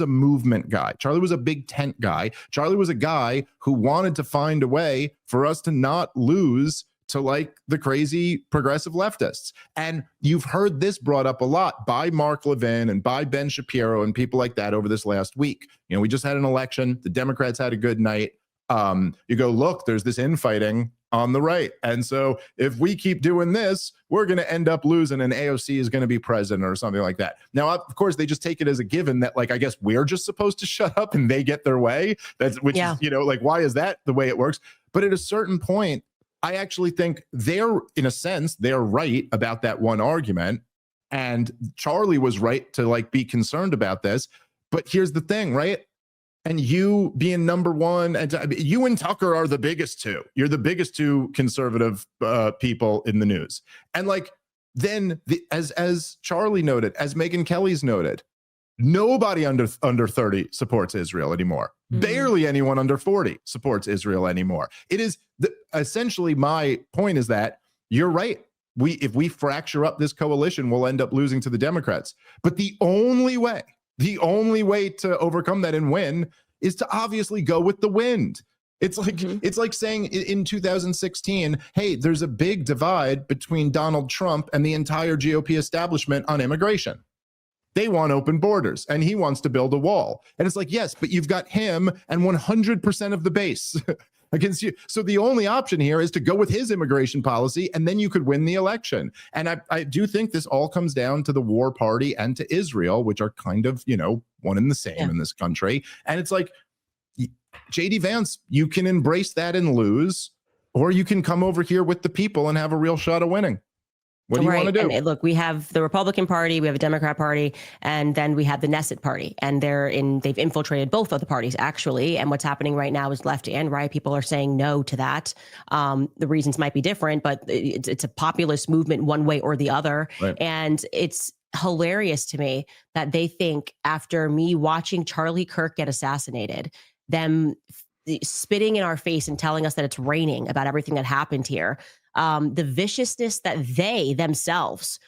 a movement guy. Charlie was a big tent guy. Charlie was a guy who wanted to find a way for us to not lose to like the crazy progressive leftists. And you've heard this brought up a lot by Mark Levin and by Ben Shapiro and people like that over this last week. We just had an election. The Democrats had a good night. You go, look, there's this infighting on the right. And so if we keep doing this, we're going to end up losing and AOC is going to be president or something like that. Now, of course, they just take it as a given that, like, I guess we're just supposed to shut up and they get their way. Is, like, why is that the way it works? But at a certain point, I actually think in a sense, they're right about that one argument. And Charlie was right to like be concerned about this. But here's the thing, right? And you being number one, and you and Tucker are the biggest two. You're the biggest two conservative people in the news. And like, then as Charlie noted, as Megyn Kelly's noted, nobody under 30 supports Israel anymore. Mm-hmm. Barely anyone under 40 supports Israel anymore. It is essentially, my point is that you're right. If we fracture up this coalition, we'll end up losing to the Democrats. But the only way to overcome that and win is to obviously go with the wind. It's like It's like saying in 2016, hey, there's a big divide between Donald Trump and the entire GOP establishment on immigration. They want open borders and he wants to build a wall. And it's like, yes, but you've got him and 100% of the base against you. So the only option here is to go with his immigration policy, and then you could win the election. And I do think this all comes down to the war party and to Israel, which are kind of, one and the same in this country. And it's like, JD Vance, you can embrace that and lose, or you can come over here with the people and have a real shot of winning. What do you want to do? And look, we have the Republican Party, we have a Democrat Party, and then we have the Knesset Party, and they've infiltrated both of the parties actually. And what's happening right now is left and right. People are saying no to that. The reasons might be different, but it's a populist movement one way or the other. Right. And it's hilarious to me that they think, after me watching Charlie Kirk get assassinated, them spitting in our face and telling us that it's raining about everything that happened here. The viciousness that they themselves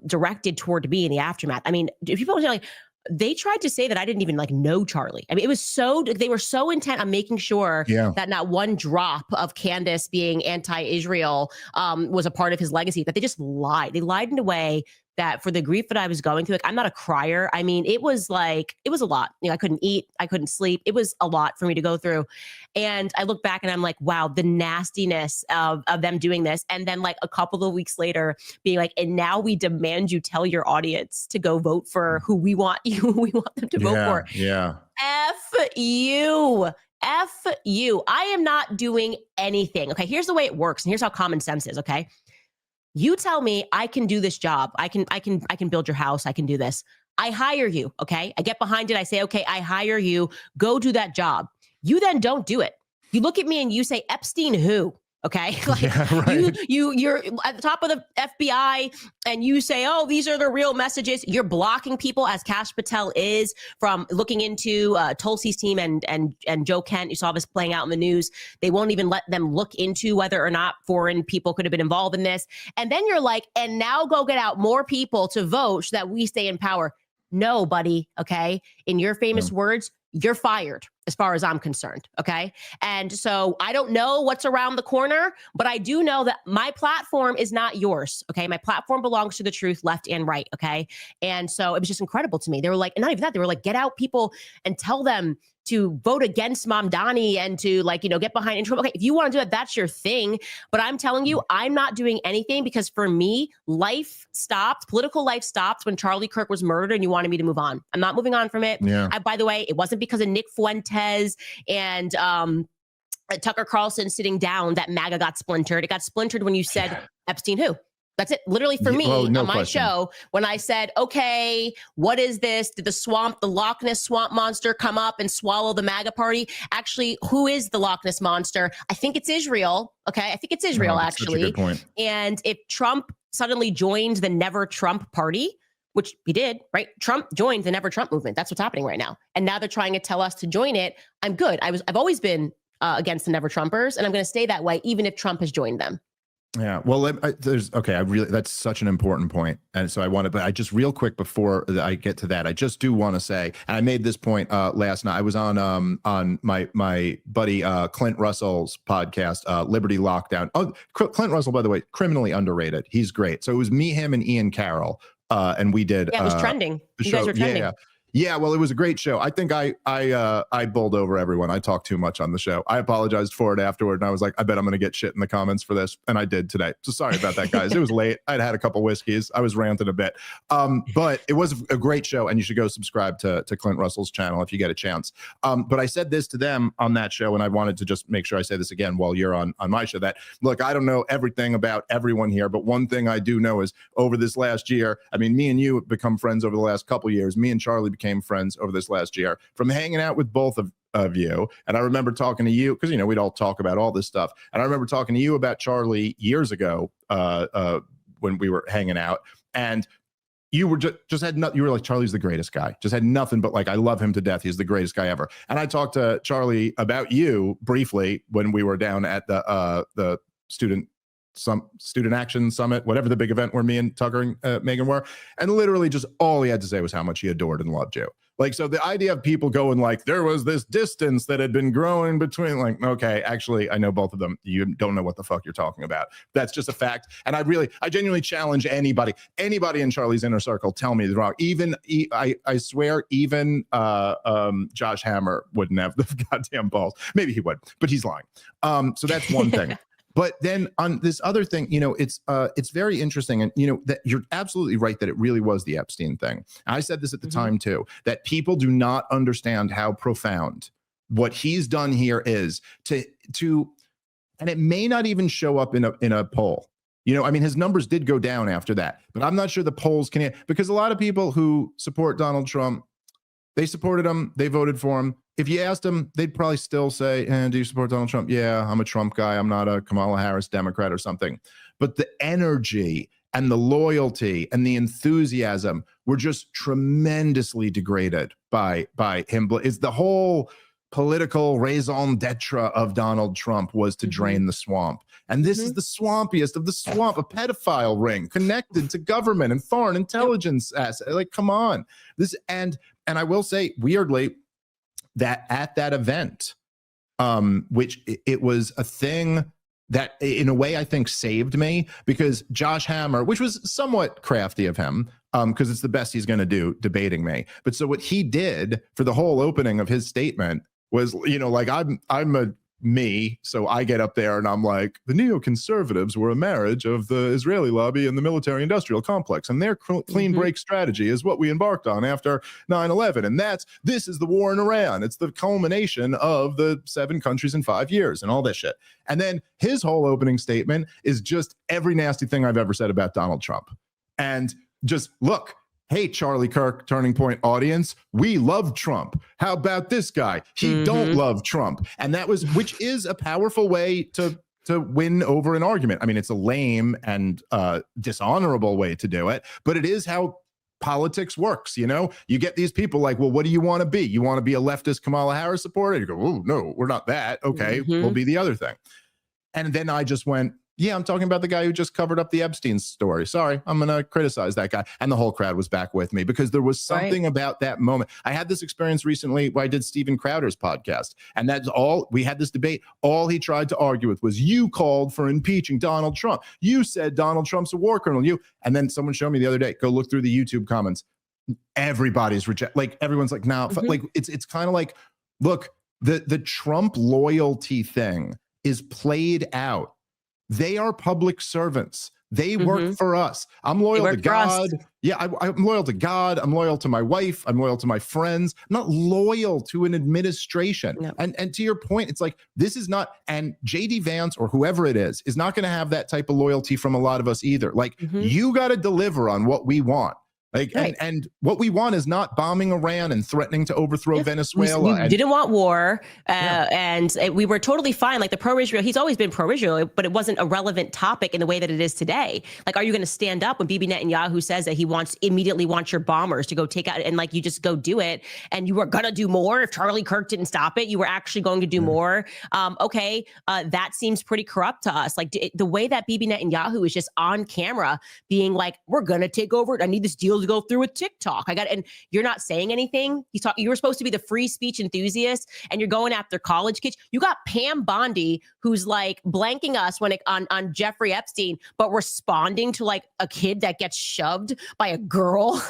directed toward me in the aftermath. I mean, people are like, they tried to say that I didn't even like know Charlie. I mean, they were so intent on making sure that not one drop of Candace being anti-Israel was a part of his legacy, that they just lied. They lied in a way that, for the grief that I was going through, like, I'm not a crier. I mean, it was a lot. I couldn't eat, I couldn't sleep. It was a lot for me to go through. And I look back and I'm like, wow, the nastiness of them doing this. And then like a couple of weeks later being like, and now we demand you tell your audience to go vote for who we want them to vote for. Yeah. F you. F you. I am not doing anything. Okay. Here's the way it works. And here's how common sense is. Okay. You tell me I can do this job. I can build your house. I can do this. I hire you. Okay. I get behind it. I say, okay, I hire you. Go do that job. You then don't do it. You look at me and you say, Epstein who? Okay. Like, right. You're at the top of the FBI and you say, oh, these are the real messages. You're blocking people, as Kash Patel is, from looking into Tulsi's team and Joe Kent. You saw this playing out in the news. They won't even let them look into whether or not foreign people could have been involved in this. And then you're like, and now go get out more people to vote so that we stay in power. No, buddy. Okay. In your famous words, you're fired, as far as I'm concerned. Okay. And so I don't know what's around the corner, but I do know that my platform is not yours. Okay. My platform belongs to the truth, left and right. Okay. And so it was just incredible to me. They were like, and not even that, they were like, get out people and tell them to vote against Mamdani and to, like, get behind interim. Okay, if you want to do it, that's your thing. But I'm telling you, I'm not doing anything, because for me, political life stopped when Charlie Kirk was murdered, and you wanted me to move on. I'm not moving on from it. Yeah. By the way, it wasn't because of Nick Fuentes and Tucker Carlson sitting down that MAGA got splintered. It got splintered when you said Epstein who? That's it. Literally for me on my show, when I said, okay, what is this? Did the Loch Ness swamp monster come up and swallow the MAGA party? Actually, who is the Loch Ness monster? I think it's Israel. Okay. I think it's Israel, actually. Such a good point. And if Trump suddenly joined the Never Trump party, which he did, right? Trump joined the Never Trump movement. That's what's happening right now. And now they're trying to tell us to join it. I'm good. I've always been against the Never Trumpers, and I'm going to stay that way, even if Trump has joined them. Yeah. Well, that's such an important point. And so but I just real quick before I get to that, I just do want to say, and I made this point last night. I was on my buddy Clint Russell's podcast, Liberty Lockdown. Oh, Clint Russell, by the way, criminally underrated. He's great. So it was me, him, and Ian Carroll. And we did. Yeah, it was trending. You guys were trending. Yeah. Yeah, well, it was a great show. I think I bowled over everyone. I talked too much on the show. I apologized for it afterward, and I was like, I bet I'm going to get shit in the comments for this, and I did today. So sorry about that, guys. It was late. I'd had a couple whiskeys. I was ranting a bit, but it was a great show, and you should go subscribe to Clint Russell's channel if you get a chance. But I said this to them on that show, and I wanted to just make sure I say this again while you're on my show. That look, I don't know everything about everyone here, but one thing I do know is over this last year, I mean, me and you have become friends over the last couple of years. Me and Charlie became friends over this last year from hanging out with both of you. And I remember talking to you because, we'd all talk about all this stuff. And I remember talking to you about Charlie years ago when we were hanging out. And you were just had nothing. You were like, Charlie's the greatest guy. Just had nothing but like, I love him to death. He's the greatest guy ever. And I talked to Charlie about you briefly when we were down at the student action summit, whatever the big event where me and Tucker and Megan were, and literally just all he had to say was how much he adored and loved you. Like, so the idea of people going like, there was this distance that had been growing between, like, okay, actually, I know both of them. You don't know what the fuck you're talking about. That's just a fact. And I genuinely challenge anybody in Charlie's inner circle, tell me the wrong. Even, I swear, even Josh Hammer wouldn't have the goddamn balls. Maybe he would, but he's lying. So that's one thing. But then on this other thing, it's very interesting. And, that you're absolutely right that it really was the Epstein thing. I said this at the time, too, that people do not understand how profound what he's done here is to, and it may not even show up in a poll. His numbers did go down after that, but I'm not sure the polls can, because a lot of people who support Donald Trump, they supported him, they voted for him. If you asked them, they'd probably still say, do you support Donald Trump? Yeah, I'm a Trump guy. I'm not a Kamala Harris Democrat or something. But the energy and the loyalty and the enthusiasm were just tremendously degraded by him. It's the whole political raison d'etre of Donald Trump was to drain the swamp. And this is the swampiest of the swamp, a pedophile ring connected to government and foreign intelligence. Like, come on. And I will say, weirdly, that at that event, which it was a thing that in a way I think saved me, because Josh Hammer, which was somewhat crafty of him, because it's the best he's going to do debating me. But so what he did for the whole opening of his statement was, like, I'm a me, so I get up there and I'm like, the neoconservatives were a marriage of the Israeli lobby and the military industrial complex, and their clean break strategy is what we embarked on after 9/11, and this is the war in Iran. It's the culmination of the 7 countries in 5 years and all this shit. And then his whole opening statement is just every nasty thing I've ever said about Donald Trump. And just look, hey, Charlie Kirk, Turning Point audience, we love Trump. How about this guy? He don't love Trump. And which is a powerful way to win over an argument. I mean, it's a lame and dishonorable way to do it, but it is how politics works. You get these people like, well, what do you want to be? You want to be a leftist Kamala Harris supporter? You go, oh, no, we're not that. Okay, we'll be the other thing. And then I just went, yeah, I'm talking about the guy who just covered up the Epstein story. Sorry, I'm going to criticize that guy. And the whole crowd was back with me because there was something about that moment. I had this experience recently where I did Steven Crowder's podcast. And that's all, we had this debate. All he tried to argue with was, you called for impeaching Donald Trump. You said Donald Trump's a war criminal. And then someone showed me the other day, go look through the YouTube comments. Everybody's like, everyone's like, no, like it's kind of like, look, the Trump loyalty thing is played out. They are public servants. They work for us. I'm loyal to God. Yeah, I'm loyal to God. I'm loyal to my wife. I'm loyal to my friends. I'm not loyal to an administration. No. And to your point, it's like, this is not, and JD Vance or whoever it is not going to have that type of loyalty from a lot of us either. Like, you got to deliver on what we want. Like, Right. and what we want is not bombing Iran and threatening to overthrow Venezuela. We didn't want war, Yeah. and we were totally fine. Like the pro-Israel, he's always been pro-Israel, but it wasn't a relevant topic in the way that it is today. Like, are you going to stand up when Bibi Netanyahu says that he immediately wants your bombers to go take out, and like you just go do it, and you were going to do more if Charlie Kirk didn't stop it? You were actually going to do more. Okay, that seems pretty corrupt to us. Like the way that Bibi Netanyahu is just on camera being like, "We're going to take over. I need this deal to go through with TikTok. and you're not saying anything. You were supposed to be the free speech enthusiast, and you're going after college kids. You got Pam Bondi, who's like blanking us on Jeffrey Epstein, but responding to like a kid that gets shoved by a girl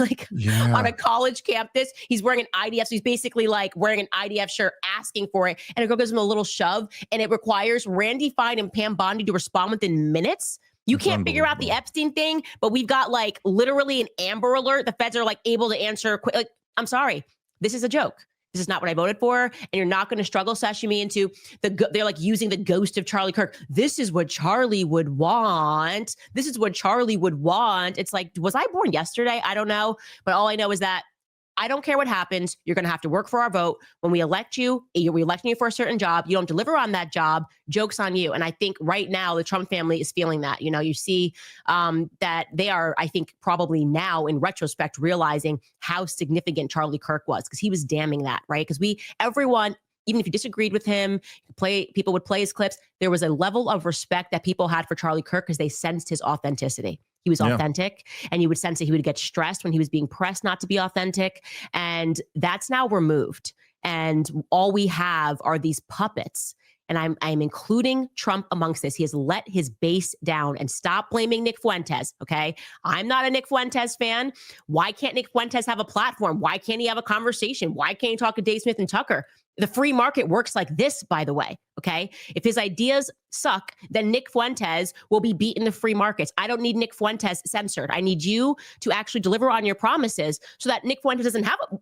on a college campus. He's wearing an IDF, so he's basically like wearing an IDF shirt, asking for it, and a girl gives him a little shove, and it requires Randy Fine and Pam Bondi to respond within minutes. You can't figure out the Epstein thing, but we've got like literally an Amber Alert. The feds are like able to answer quick. Like, I'm sorry, this is a joke. This is not what I voted for, and you're not going to struggle sashimi into they're like using the ghost of Charlie Kirk. This is what Charlie would want. This is what Charlie would want. It's like, was I born yesterday? I don't know, but all I know is that I don't care what happens. You're going to have to work for our vote. When we elect you, we're electing you for a certain job. You don't deliver on that job. Joke's on you. And I think right now the Trump family is feeling that. You see that they are, I think, probably now in retrospect realizing how significant Charlie Kirk was, because he was damning that, right? Because everyone, even if you disagreed with him, people would play his clips. There was a level of respect that people had for Charlie Kirk because they sensed his authenticity. He was authentic, and you would sense that he would get stressed when he was being pressed not to be authentic. And that's now removed. And all we have are these puppets. And I'm including Trump amongst this. He has let his base down, and stop blaming Nick Fuentes. Okay. I'm not a Nick Fuentes fan. Why can't Nick Fuentes have a platform? Why can't he have a conversation? Why can't he talk to Dave Smith and Tucker? The free market works like this, by the way. Okay. If his ideas suck, then Nick Fuentes will be beaten the free markets. I don't need Nick Fuentes censored. I need you to actually deliver on your promises so that Nick Fuentes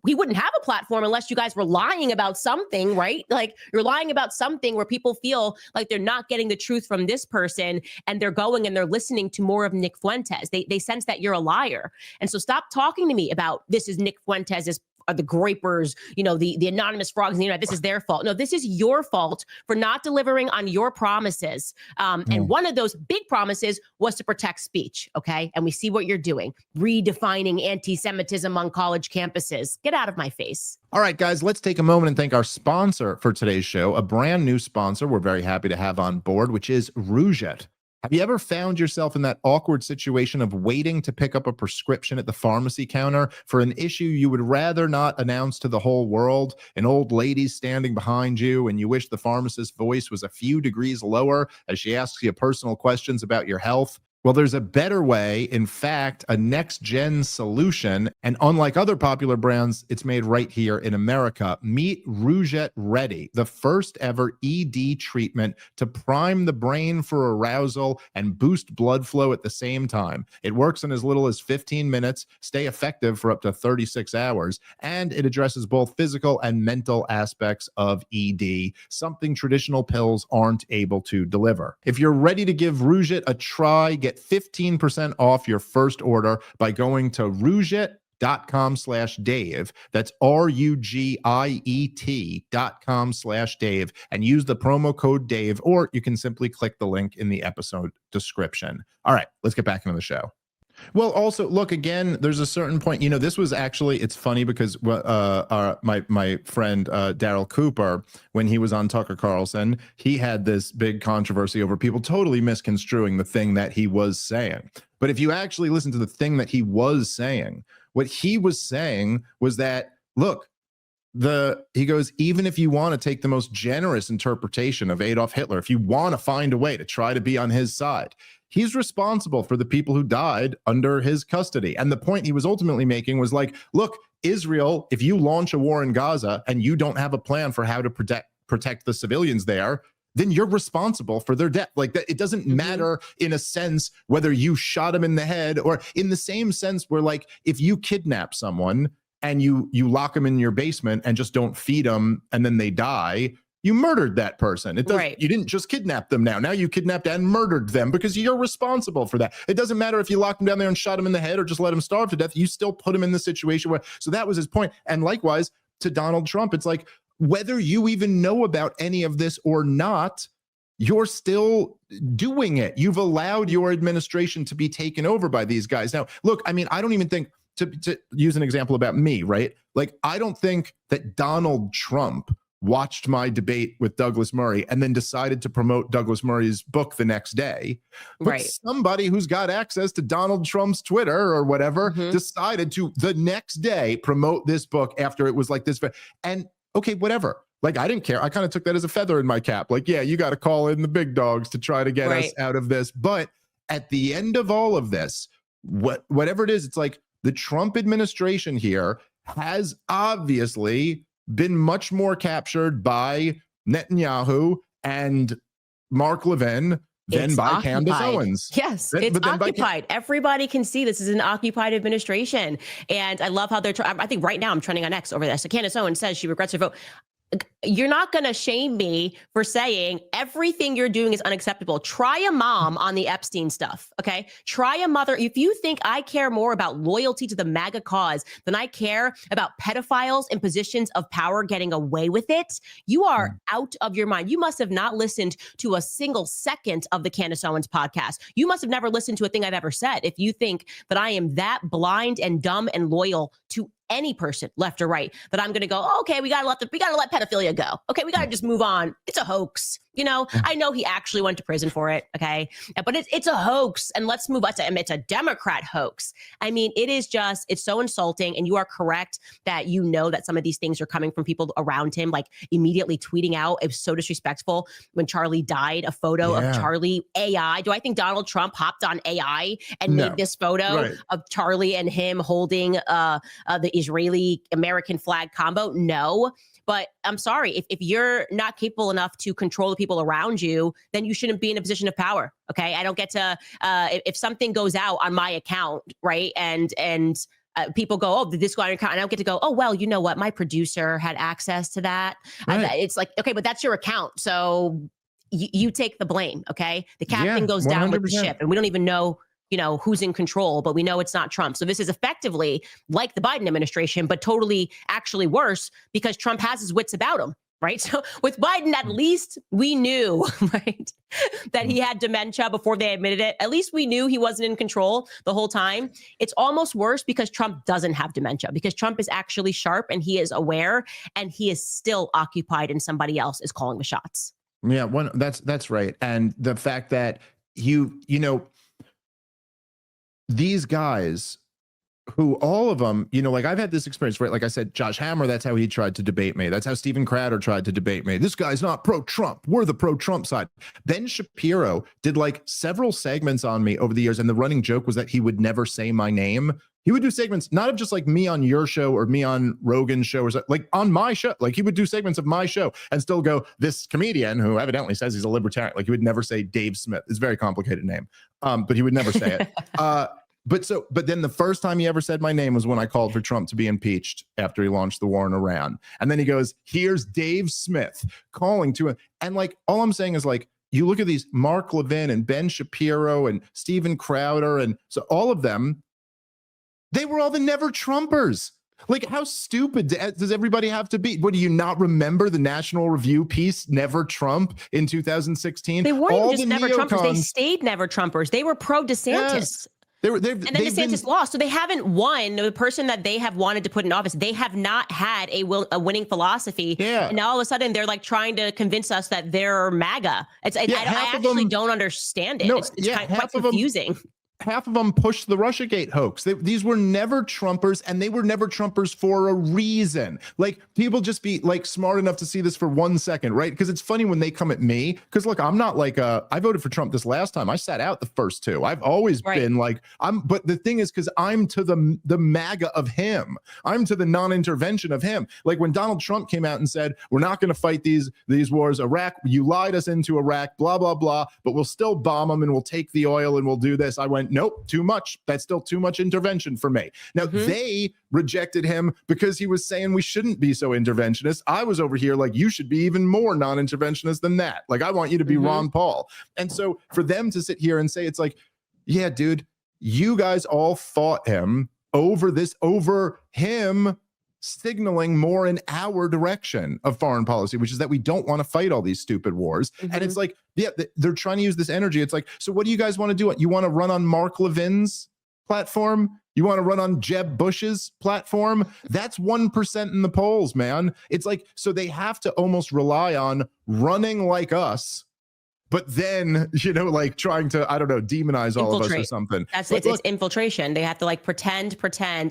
he wouldn't have a platform unless you guys were lying about something, right? Like you're lying about something where people feel like they're not getting the truth from this person, and they're going and they're listening to more of Nick Fuentes. They sense that you're a liar. And so stop talking to me about this is Nick Fuentes' the grapers, the anonymous frogs on the internet. This is their fault. No, this is your fault for not delivering on your promises. And one of those big promises was to protect speech. Okay. And we see what you're doing, redefining anti-Semitism on college campuses. Get out of my face. All right, guys, let's take a moment and thank our sponsor for today's show, a brand new sponsor we're very happy to have on board, which is Rouget. Have you ever found yourself in that awkward situation of waiting to pick up a prescription at the pharmacy counter for an issue you would rather not announce to the whole world? An old lady standing behind you, and you wish the pharmacist's voice was a few degrees lower as she asks you personal questions about your health? Well, there's a better way, in fact, a next-gen solution, and unlike other popular brands, it's made right here in America. Meet Rouget Ready, the first ever ED treatment to prime the brain for arousal and boost blood flow at the same time. It works in as little as 15 minutes, stay effective for up to 36 hours, and it addresses both physical and mental aspects of ED, something traditional pills aren't able to deliver. If you're ready to give Rouget a try, get 15% off your first order by going to rouget.com/Dave. That's RUGIET.com/Dave, and use the promo code Dave, or you can simply click the link in the episode description. All right, let's get back into the show. Well, also, look, again, there's a certain point, this was actually, it's funny because my friend Daryl Cooper, when he was on Tucker Carlson, he had this big controversy over people totally misconstruing the thing that he was saying. But if you actually listen to the thing that he was saying, what he was saying was that, look, he goes, even if you want to take the most generous interpretation of Adolf Hitler, if you want to find a way to try to be on his side, he's responsible for the people who died under his custody. And the point he was ultimately making was like, look, Israel, if you launch a war in Gaza and you don't have a plan for how to protect the civilians there, then you're responsible for their death. Like that, it doesn't matter in a sense whether you shot him in the head, or in the same sense where, like, if you kidnap someone and you lock them in your basement and just don't feed them and then they die, you murdered that person. It does. Right. You didn't just kidnap them now. Now you kidnapped and murdered them because you're responsible for that. It doesn't matter if you locked him down there and shot him in the head or just let him starve to death. You still put him in the situation where, so that was his point. And likewise to Donald Trump, it's like, whether you even know about any of this or not, you're still doing it. You've allowed your administration to be taken over by these guys. Now, look, I mean, I don't even think, to use an example about me, right? Like, I don't think that Donald Trump watched my debate with Douglas Murray and then decided to promote Douglas Murray's book the next day. But Right. somebody who's got access to Donald Trump's Twitter or whatever decided to the next day promote this book after it was like this. And okay, whatever. Like, I didn't care. I kind of took that as a feather in my cap. Like, yeah, you got to call in the big dogs to try to get us out of this. But at the end of all of this, whatever it is, it's like the Trump administration here has obviously been much more captured by Netanyahu and Mark Levin than by Candace Owens. Yes, it's occupied. Everybody can see this is an occupied administration. And I love how they're I think right now I'm trending on X over this. So Candace Owens says she regrets her vote. You're not going to shame me for saying everything you're doing is unacceptable. Try a mom on the Epstein stuff, okay? Try a mother. If you think I care more about loyalty to the MAGA cause than I care about pedophiles in positions of power getting away with it, you are out of your mind. You must have not listened to a single second of the Candace Owens podcast. You must have never listened to a thing I've ever said if you think that I am that blind and dumb and loyal to any person, left or right, that I'm going to go, oh, okay, we got to let pedophilia go. Okay, we got to just move on. It's a hoax. You know, I know he actually went to prison for it. Okay, but it's a hoax, and let's move on to it's a Democrat hoax. I mean, it's so insulting. And you are correct that you know that some of these things are coming from people around him, like immediately tweeting out. It was so disrespectful when Charlie died. A photo of Charlie AI. Do I think Donald Trump hopped on AI and made this photo of Charlie and him holding the Israeli American flag combo? No. But I'm sorry, if you're not capable enough to control the people around you, then you shouldn't be in a position of power. Okay, I don't get to if something goes out on my account, right? And people go, oh, did this go on your account? And I don't get to go, oh, well, you know what? My producer had access to that. It's like, okay, but that's your account, so you take the blame. Okay, the captain goes down with the ship, and we don't even know, you know, who's in control, but we know it's not Trump. So this is effectively like the Biden administration, but totally actually worse because Trump has his wits about him, right? So with Biden, at least we knew, right, that he had dementia before they admitted it. At least we knew he wasn't in control the whole time. It's almost worse because Trump doesn't have dementia, because Trump is actually sharp and he is aware and he is still occupied and somebody else is calling the shots. Yeah, that's right. And the fact that you know, these guys who all of them, you know, like I've had this experience, right? Like I said, Josh Hammer, that's how he tried to debate me. That's how Steven Crowder tried to debate me. This guy's not pro-Trump. We're the pro-Trump side. Ben Shapiro did like several segments on me over the years. And the running joke was that he would never say my name. He would do segments, not of just like me on your show or me on Rogan's show or like on my show. Like he would do segments of my show and still go, this comedian who evidently says he's a libertarian. Like he would never say Dave Smith. It's a very complicated name, but he would never say it. But then the first time he ever said my name was when I called for Trump to be impeached after he launched the war in Iran. And then he goes, here's Dave Smith calling to him. And like, all I'm saying is like, you look at these Mark Levin and Ben Shapiro and Steven Crowder. And so all of them, they were all the never Trumpers. Like, how stupid does everybody have to be? What, do you not remember the National Review piece, Never Trump, in 2016? They weren't all just never Trumpers. They stayed never Trumpers. They were pro DeSantis. Yes. And then DeSantis lost. So they haven't won. The person that they have wanted to put in office, they have not had a winning philosophy. Yeah. And now all of a sudden they're like trying to convince us that they're MAGA. I actually don't understand it. No, it's quite confusing. Half of them pushed the Russiagate hoax. These were never Trumpers, and they were never Trumpers for a reason. Like, people just be like smart enough to see this for 1 second, right? Because it's funny when they come at me, because look, I'm not like I voted for Trump this last time. I sat out the first two. I've always been like, but the thing is, because I'm to the MAGA of him. I'm to the non-intervention of him. Like when Donald Trump came out and said, we're not going to fight these wars. Iraq, you lied us into Iraq, blah, blah, blah, but we'll still bomb them and we'll take the oil and we'll do this. I went, went, nope, too much. That's still too much intervention for me. Now, they rejected him because he was saying we shouldn't be so interventionist. I was over here like, you should be even more non-interventionist than that. Like, I want you to be Ron Paul. And so for them to sit here and say, it's like, yeah, dude, you guys all fought him over him signaling more in our direction of foreign policy, which is that we don't want to fight all these stupid wars. And it's like, yeah, they're trying to use this energy. It's like, so what do you guys want to do? You want to run on Mark Levin's platform? You want to run on Jeb Bush's platform? That's 1% in the polls, man. It's like, so they have to almost rely on running like us, but then, you know, like trying to, I don't know, demonize all of us or something. It's infiltration. They have to like pretend,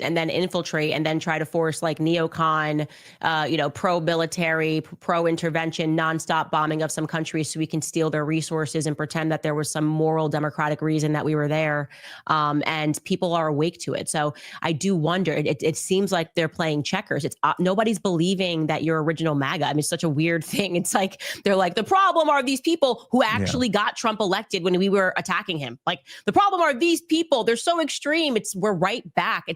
and then infiltrate, and then try to force like neocon, pro-military, pro-intervention, nonstop bombing of some countries so we can steal their resources and pretend that there was some moral democratic reason that we were there. And people are awake to it. So I do wonder, it seems like they're playing checkers. It's nobody's believing that you're original MAGA. I mean, it's such a weird thing. It's like, they're like, the problem are these people who actually got Trump elected when we were attacking him. Like, the problem are these people. They're so extreme. We're right back.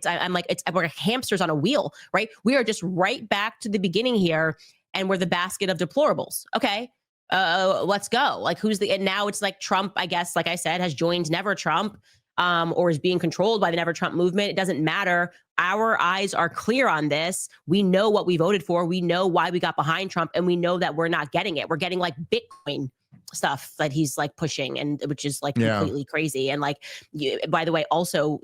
We're hamsters on a wheel, right? We are just right back to the beginning here, and we're the basket of deplorables. Okay, let's go. Like, and now it's like Trump, I guess, like I said, has joined Never Trump, or is being controlled by the Never Trump movement. It doesn't matter. Our eyes are clear on this. We know what we voted for. We know why we got behind Trump, and we know that we're not getting it. We're getting like Bitcoin stuff that he's like pushing, and which is like completely crazy. And like, by the way, also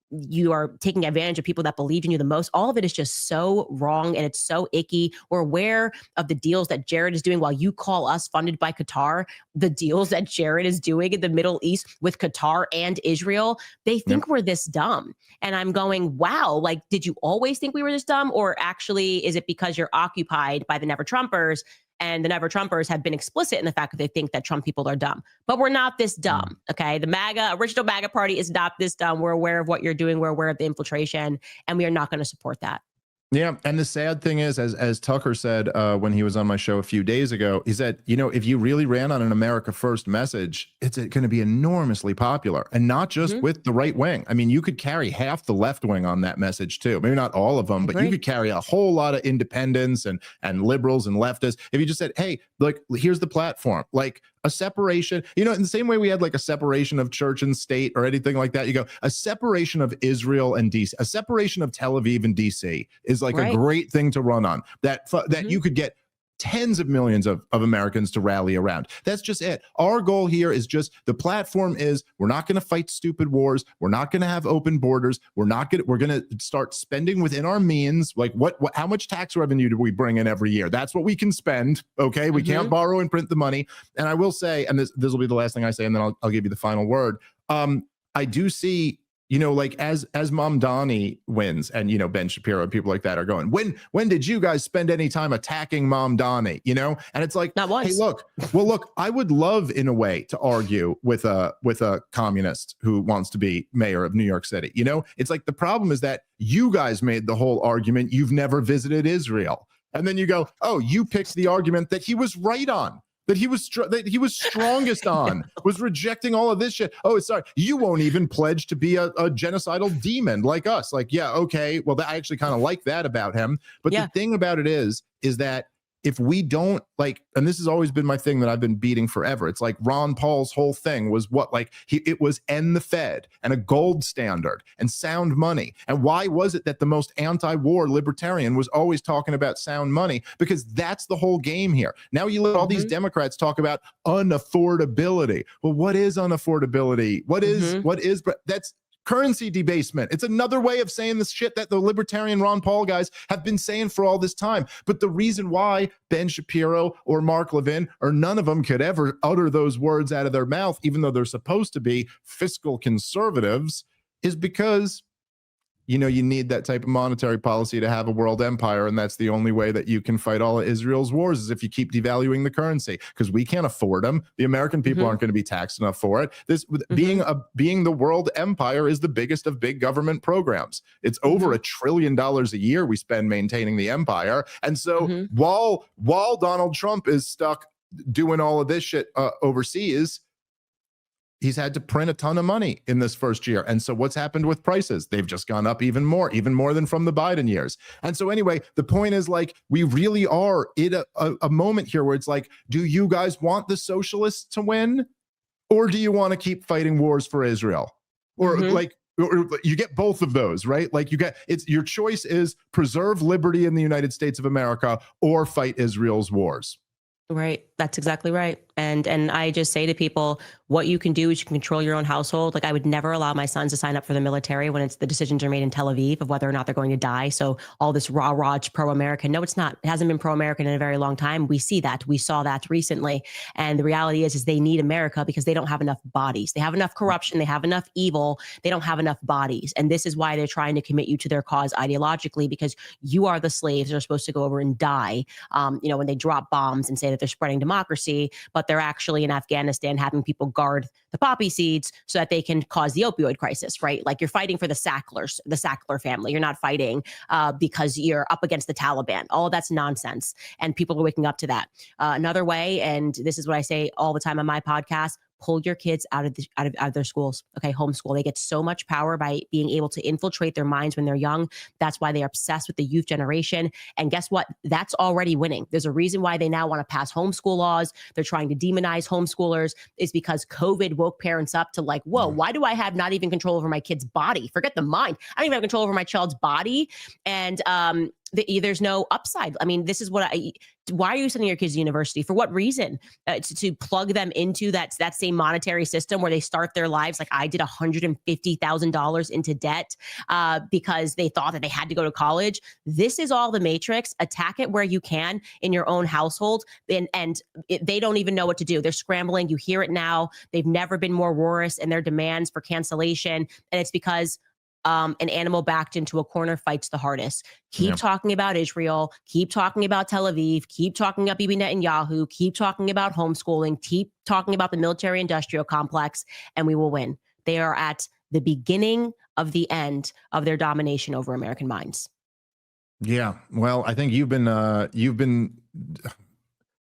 you are taking advantage of people that believe in you the most. All of it is just so wrong, and it's so icky. We're aware of the deals that Jared is doing while you call us funded by Qatar. The deals that Jared is doing in the Middle East with Qatar and Israel, they think we're this dumb. And I'm going, wow, like, did you always think we were this dumb? Or actually, is it because you're occupied by the Never Trumpers? And the Never Trumpers have been explicit in the fact that they think that Trump people are dumb. But we're not this dumb, okay? The original MAGA party is not this dumb. We're aware of what you're doing. We're aware of the infiltration, and we are not going to support that. Yeah, and the sad thing is, as Tucker said when he was on my show a few days ago, he said, you know, if you really ran on an America First message, it's going to be enormously popular, and not just with the right wing. I mean, you could carry half the left wing on that message too. Maybe not all of them, but you could carry a whole lot of independents and liberals and leftists. If you just said, hey, look, here's the platform, like a separation, you know, in the same way we had like a separation of church and state or anything like that, you go, a separation of Israel and DC, a separation of Tel Aviv and DC is like a great thing to run on, that you could get tens of millions of Americans to rally around. That's just it. Our goal here is just, the platform is, we're not going to fight stupid wars. We're not going to have open borders. We're going to start spending within our means. Like how much tax revenue do we bring in every year? That's what we can spend. Okay. We can't borrow and print the money. And I will say, and this will be the last thing I say, and then I'll give you the final word. I do see, you know, like as Mom Donnie wins, and, you know, Ben Shapiro and people like that are going, when did you guys spend any time attacking Mom Donnie? You know, and it's like, not once. Hey, look, I would love in a way to argue with a communist who wants to be mayor of New York City. You know, it's like, the problem is that you guys made the whole argument you've never visited Israel, and then you go, oh, you picked the argument that he was right on, that he was strongest on, was rejecting all of this shit. Oh, sorry, you won't even pledge to be a genocidal demon like us. Like, yeah, okay, well, I actually kind of like that about him. But the thing about it is that if we don't, like, and this has always been my thing that I've been beating forever. It's like Ron Paul's whole thing was what, like, it was end the Fed and a gold standard and sound money. And why was it that the most anti-war libertarian was always talking about sound money? Because that's the whole game here. Now you let all these Democrats talk about unaffordability. Well, what is unaffordability? What is that's currency debasement. It's another way of saying this shit that the libertarian Ron Paul guys have been saying for all this time. But the reason why Ben Shapiro or Mark Levin or none of them could ever utter those words out of their mouth, even though they're supposed to be fiscal conservatives, is because, you know, you need that type of monetary policy to have a world empire. And that's the only way that you can fight all of Israel's wars, is if you keep devaluing the currency, because we can't afford them. The American people aren't going to be taxed enough for it. This being the world empire is the biggest of big government programs. It's over $1 trillion a year we spend maintaining the empire. And so while Donald Trump is stuck doing all of this shit overseas, he's had to print a ton of money in this first year. And so what's happened with prices? They've just gone up even more than from the Biden years. And so anyway, the point is, like, we really are in a moment here where it's like, do you guys want the socialists to win? Or do you want to keep fighting wars for Israel? Or or you get both of those, right? Like, your choice is preserve liberty in the United States of America or fight Israel's wars. Right. That's exactly right. And I just say to people, what you can do is you can control your own household. Like, I would never allow my sons to sign up for the military when the decisions are made in Tel Aviv of whether or not they're going to die. So all this rah-rah pro-American. No, it's not. It hasn't been pro-American in a very long time. We see that. We saw that recently. And the reality is they need America because they don't have enough bodies. They have enough corruption. They have enough evil. They don't have enough bodies. And this is why they're trying to commit you to their cause ideologically, because you are the slaves that are supposed to go over and die, when they drop bombs and say that they're spreading democracy, but they're actually in Afghanistan having people guard the poppy seeds so that they can cause the opioid crisis, right? Like, you're fighting for the Sackler family. You're not fighting because you're up against the Taliban. All of that's nonsense. And people are waking up to that. Another way, and this is what I say all the time on my podcast, pull your kids out of their schools. Okay, homeschool. They get so much power by being able to infiltrate their minds when they're young. That's why they're obsessed with the youth generation. And guess what? That's already winning. There's a reason why they now want to pass homeschool laws. They're trying to demonize homeschoolers. Is because COVID woke parents up to, like, whoa, why do I have not even control over my kid's body? Forget the mind. I don't even have control over my child's body. And there's no upside. I mean, this is why are you sending your kids to university? For what reason? To plug them into that same monetary system where they start their lives like I did, $150,000 into debt because they thought that they had to go to college. This is all the Matrix. Attack it where you can in your own household. And they don't even know what to do. They're scrambling. You hear it now. They've never been more roarous in their demands for cancellation. And it's because an animal backed into a corner fights the hardest. Keep talking about Israel. Keep talking about Tel Aviv. Keep talking about Bibi Netanyahu. Keep talking about homeschooling. Keep talking about the military-industrial complex, and we will win. They are at the beginning of the end of their domination over American minds. Yeah, well, I think you've been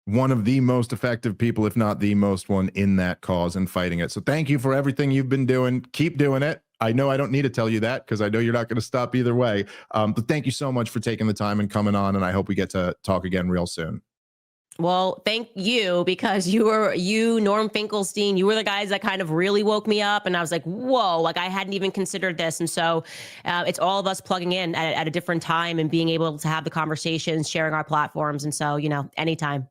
one of the most effective people, if not the most one, in that cause and fighting it. So thank you for everything you've been doing. Keep doing it. I know I don't need to tell you that because I know you're not going to stop either way. But thank you so much for taking the time and coming on. And I hope we get to talk again real soon. Well, thank you, because Norm Finkelstein, you were the guys that kind of really woke me up. And I was like, whoa, like, I hadn't even considered this. And so it's all of us plugging in at a different time and being able to have the conversations, sharing our platforms. And so, anytime.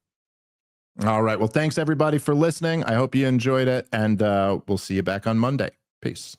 All right. Well, thanks everybody for listening. I hope you enjoyed it. And we'll see you back on Monday. Peace.